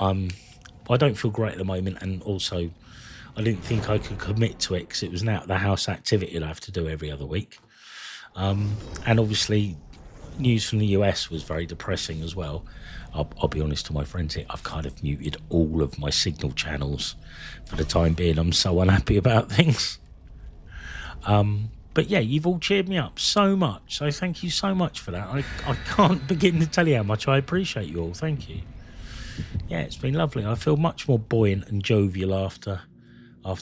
I don't feel great at the moment, and also I didn't think I could commit to it because it was an out of the house activity I'd have to do every other week. And obviously news from the US was very depressing as well. I'll be honest to my friends here, I've kind of muted all of my signal channels for the time being. I'm so unhappy about things. But yeah, you've all cheered me up so much, so thank you so much for that. I can't begin to tell you how much I appreciate you all. Thank you. Yeah, it's been lovely. I feel much more buoyant and jovial after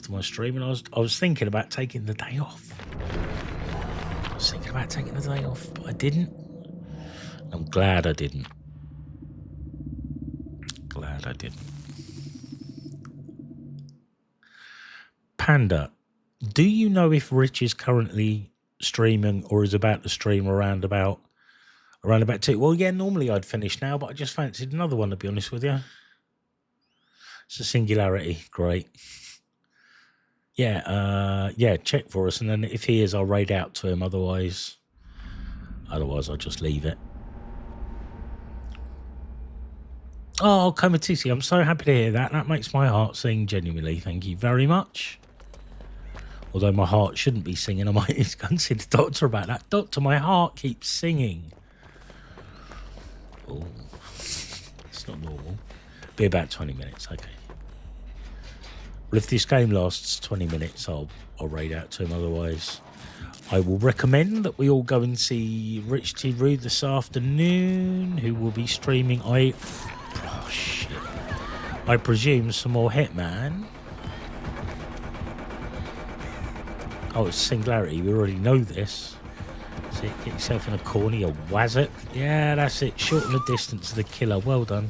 my stream, and I was thinking about taking the day off. But I didn't. I'm glad I didn't. Panda, do you know if Rich is currently streaming or is about to stream around about 2? Well, yeah, normally I'd finish now, but I just fancied another one, to be honest with you. It's a singularity. Great. Yeah, check for us, and then if he is, I'll raid out to him. Otherwise I'll just leave it. Oh, Komatisi, I'm so happy to hear that. That makes my heart sing, genuinely. Thank you very much. Although my heart shouldn't be singing, I might need to go and see the doctor about that. Doctor, my heart keeps singing. Oh, it's not normal. Be about 20 minutes, okay. Well, if this game lasts 20 minutes, I'll raid out to him. Otherwise, I will recommend that we all go and see Rich T. Rude this afternoon, who will be streaming. Oh, shit. I presume some more Hitman. Oh, it's Singularity. We already know this. See, get yourself in a corner, you wazzock. Yeah, that's it. Shorten the distance to the killer. Well done.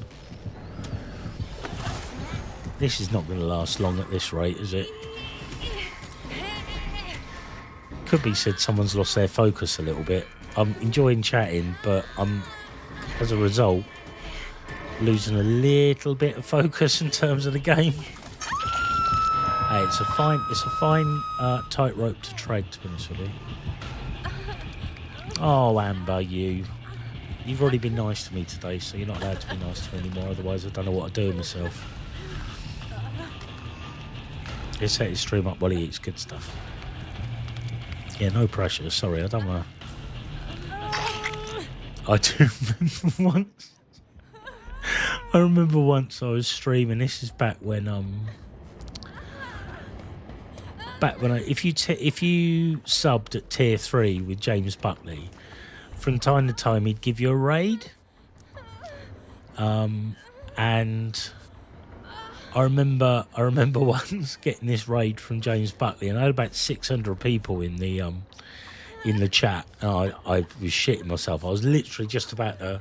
This is not going to last long at this rate, is it? Could be said someone's lost their focus a little bit. I'm enjoying chatting, but I'm, as a result, losing a little bit of focus in terms of the game. Hey, it's a fine tightrope to tread, to be honest with you. Oh, Amber, you've already been nice to me today, so you're not allowed to be nice to me anymore. Otherwise, I don't know what I'd do with myself. He'll set his stream up while he eats good stuff. Yeah, no pressure. Sorry, I don't want to. I do remember once. I remember once I was streaming. This is back when if you subbed at tier 3 with James Buckley, from time to time he'd give you a raid. And I remember once getting this raid from James Buckley, and I had about 600 people in the chat, and I was shitting myself. I was literally just about to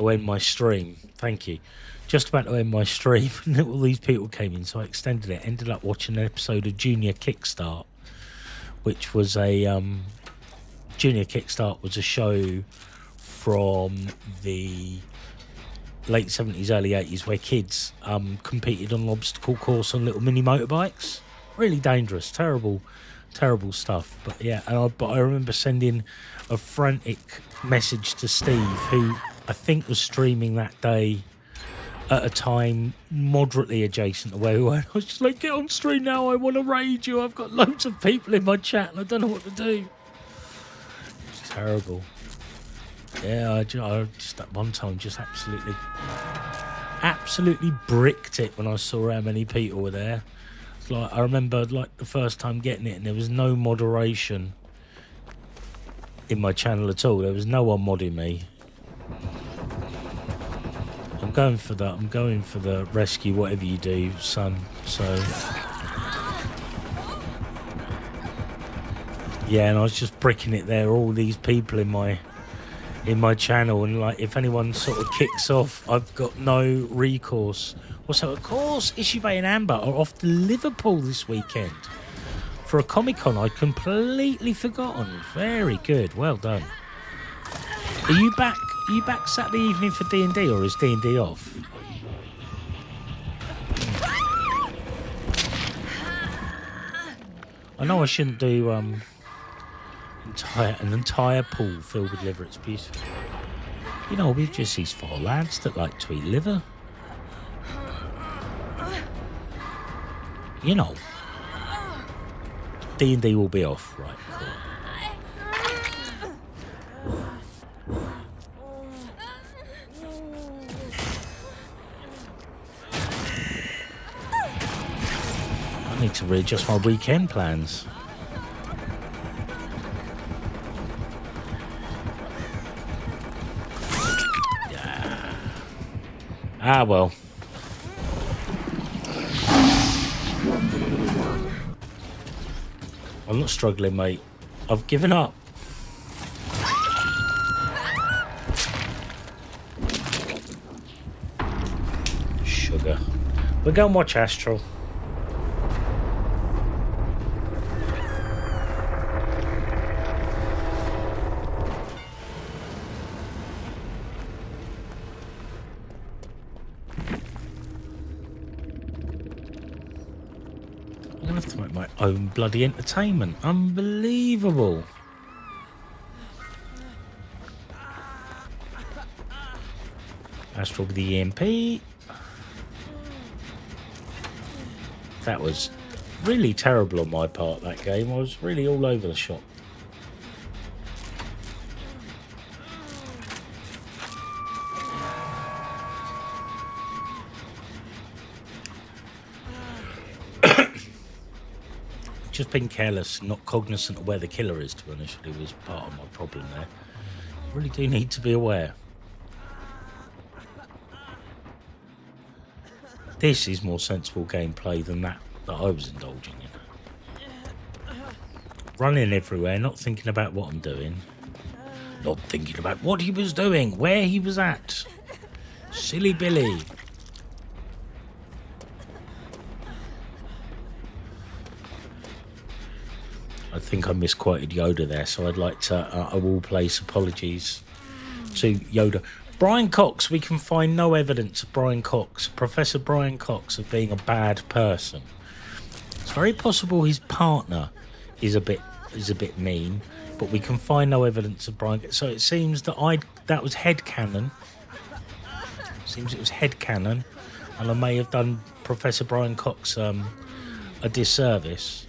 end my stream. Thank you. Just about to end my stream, and all these people came in, so I extended it. Ended up watching an episode of Junior Kickstart, which was Junior Kickstart was a show from the late 70s, early 80s, where kids competed on an obstacle course on little mini motorbikes. Really dangerous, terrible terrible stuff. But yeah, but I remember sending a frantic message to Steve, who I think was streaming that day at a time moderately adjacent to where we were. I was just like, get on stream now, I want to raid you. I've got loads of people in my chat and I don't know what to do. It's terrible. Yeah, I just at one time just absolutely bricked it when I saw how many people were there. It's like, I remember like the first time getting it and there was no moderation in my channel at all. There was no one modding me. I'm going for the rescue, whatever you do, son. So yeah, and I was just bricking it there, all these people in my channel, and like if anyone sort of kicks off, I've got no recourse. Also, of course, Ishibay and Amber are off to Liverpool this weekend for a Comic-Con. I'd completely forgotten. Very good, well done. Are you back Saturday evening for D&D, or is D&D off? I know I shouldn't do an entire pool filled with liver. It's beautiful. You know, we've just these 4 lads that like to eat liver. You know, D&D will be off, right? Cool. I need to readjust my weekend plans. Yeah. Ah, well. I'm not struggling, mate. I've given up. Sugar. We'll go and watch Astral. I'm gonna have to make my own bloody entertainment. Unbelievable. Astral with the EMP. That was really terrible on my part, that game. I was really all over the shop. Just been careless, not cognizant of where the killer is, to be honest with you, was part of my problem there. I really do need to be aware. This is more sensible gameplay than that I was indulging in. Running everywhere, not thinking about what I'm doing. Not thinking about what he was doing, where he was at. Silly Billy. I think I misquoted Yoda there, so I'd like to, I will place apologies to Yoda. Brian Cox, we can find no evidence of Brian Cox, Professor Brian Cox, of being a bad person. It's very possible his partner is a bit mean, but we can find no evidence of Brian. So it seems that that was headcanon. Seems it was headcanon, and I may have done Professor Brian Cox a disservice.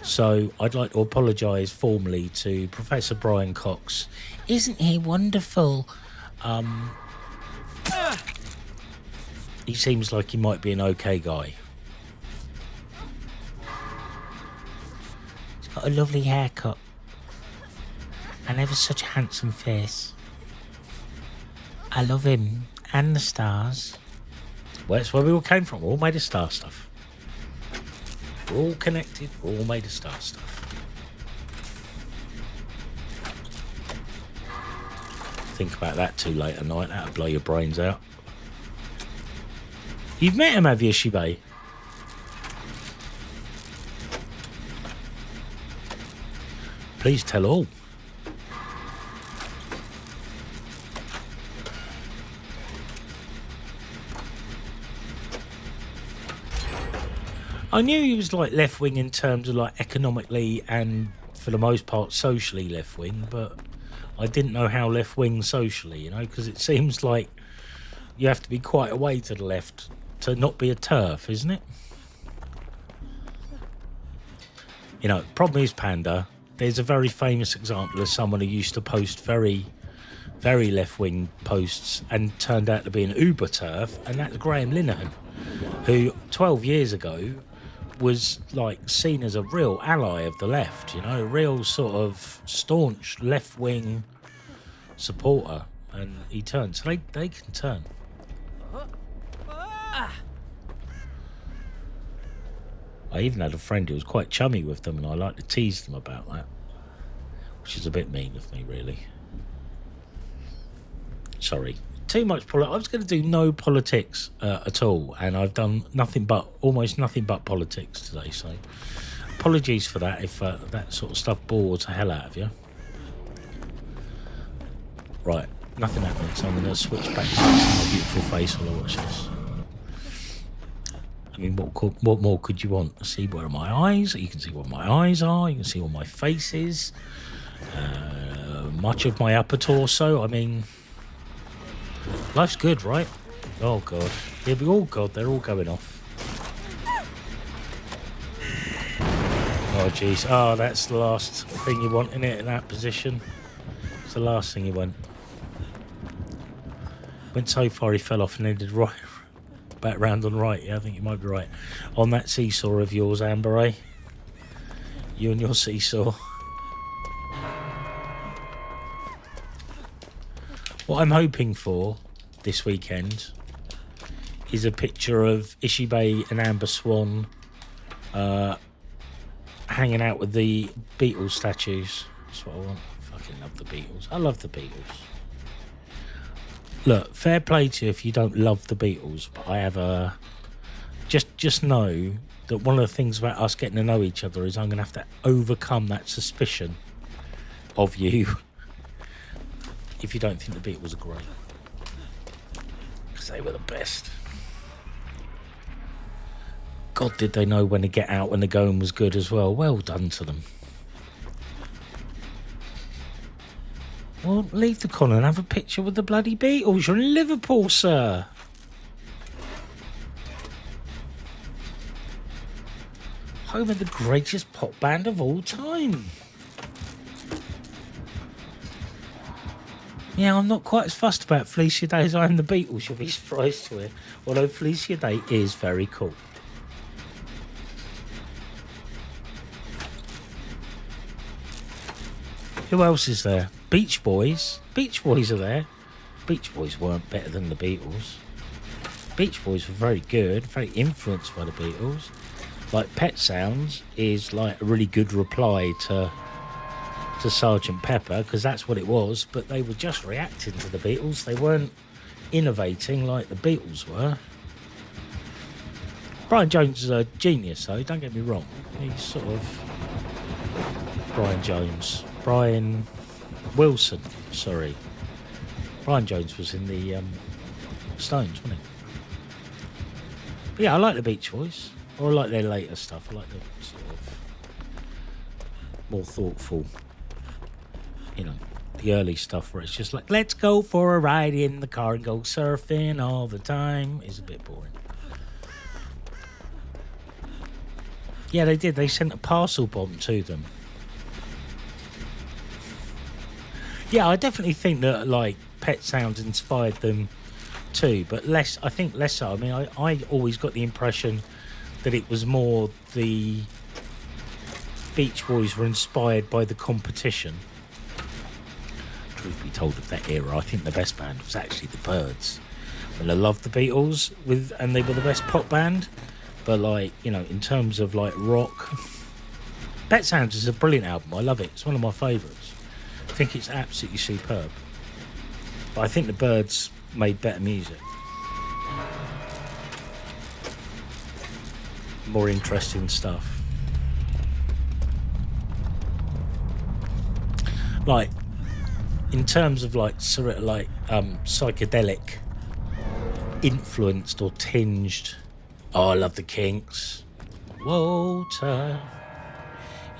So I'd like to apologise formally to Professor Brian Cox. Isn't he wonderful? He seems like he might be an okay guy. He's got a lovely haircut and ever such a handsome face. I love him and the stars. Well, that's where we all came from. We're all made of star stuff. We're all connected. We're all made of star stuff. Think about that too late at night. That'll blow your brains out. You've met him, have you, Shibei? Please tell all. I knew he was like left wing in terms of like economically and for the most part socially left wing, but I didn't know how left wing socially, you know, because it seems like you have to be quite away to the left to not be a TERF, isn't it? You know, problem is, Panda, there's a very famous example of someone who used to post very, very left-wing posts and turned out to be an uber TERF, and that's Graham Linehan, who 12 years ago was like seen as a real ally of the left, you know, a real sort of staunch left-wing supporter, and he turned. So they can turn. I even had a friend who was quite chummy with them, and I like to tease them about that, which is a bit mean of me, really. Sorry. Too much politics. I was going to do no politics at all, and I've done almost nothing but politics today, so apologies for that if that sort of stuff bores the hell out of you. Right, nothing happened, so I'm going to switch back to my beautiful face while I watch this. I mean, what more could you want? See where are my eyes? You can see what my eyes are. You can see all my faces. Much of my upper torso. I mean, life's good, right? Oh, God. Oh, God, they're all going off. Oh, jeez. Oh, that's the last thing you want, in it, in that position. It's the last thing you want. Went so far he fell off and ended right back round on right. Yeah, I think you might be right. On that seesaw of yours, Amber, eh? You and your seesaw. What I'm hoping for this weekend is a picture of Ishibe and Amber Swan hanging out with the Beatles statues. That's what I want. I fucking love the Beatles. I love the Beatles. Look, fair play to you if you don't love the Beatles, but I have a... Just know that one of the things about us getting to know each other is I'm going to have to overcome that suspicion of you if you don't think the Beatles are great. Because they were the best. God, did they know when to get out when the going was good as well. Well done to them. Well, leave the corner and have a picture with the bloody Beatles. You're in Liverpool, sir. Home of the greatest pop band of all time. Yeah, I'm not quite as fussed about Felicia Day as I am the Beatles, you'll be surprised to hear. Although Felicia Day is very cool. Who else is there? Beach Boys. Beach Boys are there. Beach Boys weren't better than the Beatles. Beach Boys were very good, very influenced by the Beatles. Like Pet Sounds is like a really good reply to Sgt. Pepper, because that's what it was, but they were just reacting to the Beatles. They weren't innovating like the Beatles were. Brian Jones is a genius, though, don't get me wrong. He's sort of... Brian Wilson, sorry. Brian Jones was in the Stones, wasn't he? But yeah, I like the Beach Boys. Or I like their later stuff. I like the sort of more thoughtful, you know, the early stuff where it's just like, let's go for a ride in the car and go surfing all the time is a bit boring. Yeah, they did. They sent a parcel bomb to them. Yeah, I definitely think that, like, Pet Sounds inspired them too, but less so. I mean, I always got the impression that it was more the Beach Boys were inspired by the competition. Truth be told, of that era, I think the best band was actually the Byrds. And I loved the Beatles, and they were the best pop band, but, like, you know, in terms of, like, rock, Pet Sounds is a brilliant album. I love it. It's one of my favourites. I think it's absolutely superb. But I think the Byrds made better music. More interesting stuff. Like, in terms of like sort of like psychedelic influenced or tinged. Oh, I love the Kinks. Walter,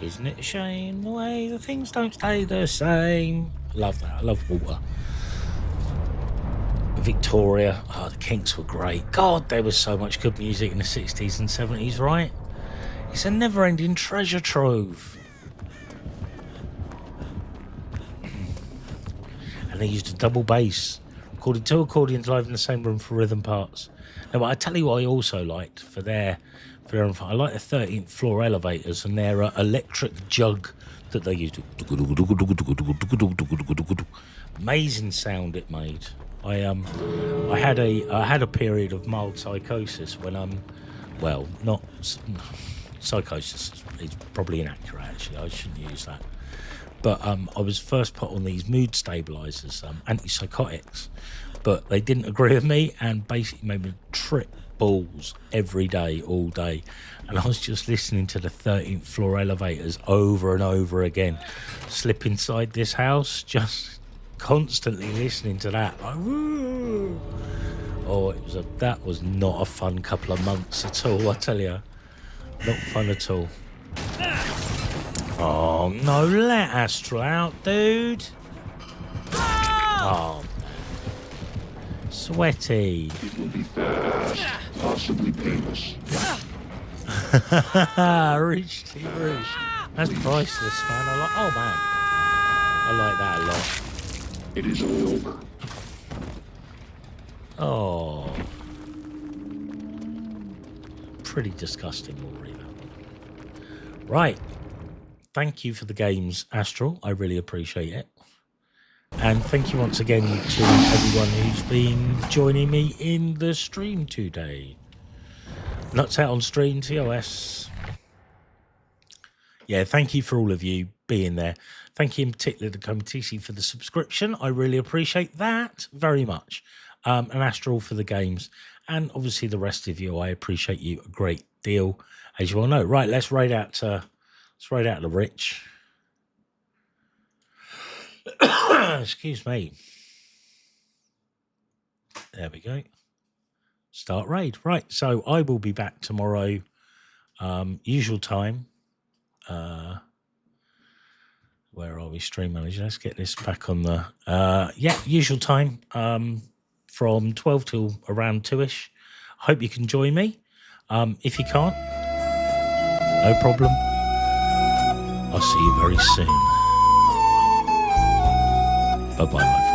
isn't it a shame the way the things don't stay the same? Love that. I love Walter. Victoria. Oh, the Kinks were great. God, there was so much good music in the 60s and 70s, right? It's a never-ending treasure trove. And they used a double bass. Recorded 2 accordions live in the same room for rhythm parts. Now, but I tell you what I also liked for their I like the 13th floor elevators and their electric jug that they used. Amazing sound it made. I had a period of mild psychosis when not psychosis is probably inaccurate actually. I shouldn't use that. But I was first put on these mood stabilizers, antipsychotics, but they didn't agree with me and basically made me trip balls every day, all day. And I was just listening to the 13th floor elevators over and over again. Slip inside this house, just constantly listening to that. Like, woo! Oh, that was not a fun couple of months at all, I tell you. Not fun at all. Oh, no, let Astral out, dude. Oh, sweaty. It will be fast, possibly painless. Roosh. That's priceless, man. Oh, man. I like that a lot. It is all over. Oh. Pretty disgusting, Rory, that one. Right. Thank you for the games, Astral. I really appreciate it. And thank you once again to everyone who's been joining me in the stream today. Nuts Out on Stream, TOS. Yeah, thank you for all of you being there. Thank you in particular to Comatisi for the subscription. I really appreciate that very much. And Astral for the games. And obviously the rest of you, I appreciate you a great deal, as you all know. Right, let's raid out the rich. Excuse me. There we go. Start raid. Right, so I will be back tomorrow, usual time. Where are we, Stream Manager? Let's get this back on the usual time, from 12 till around 2ish. Hope you can join me. If you can't, no problem. I'll see you very soon. Bye-bye, my friend.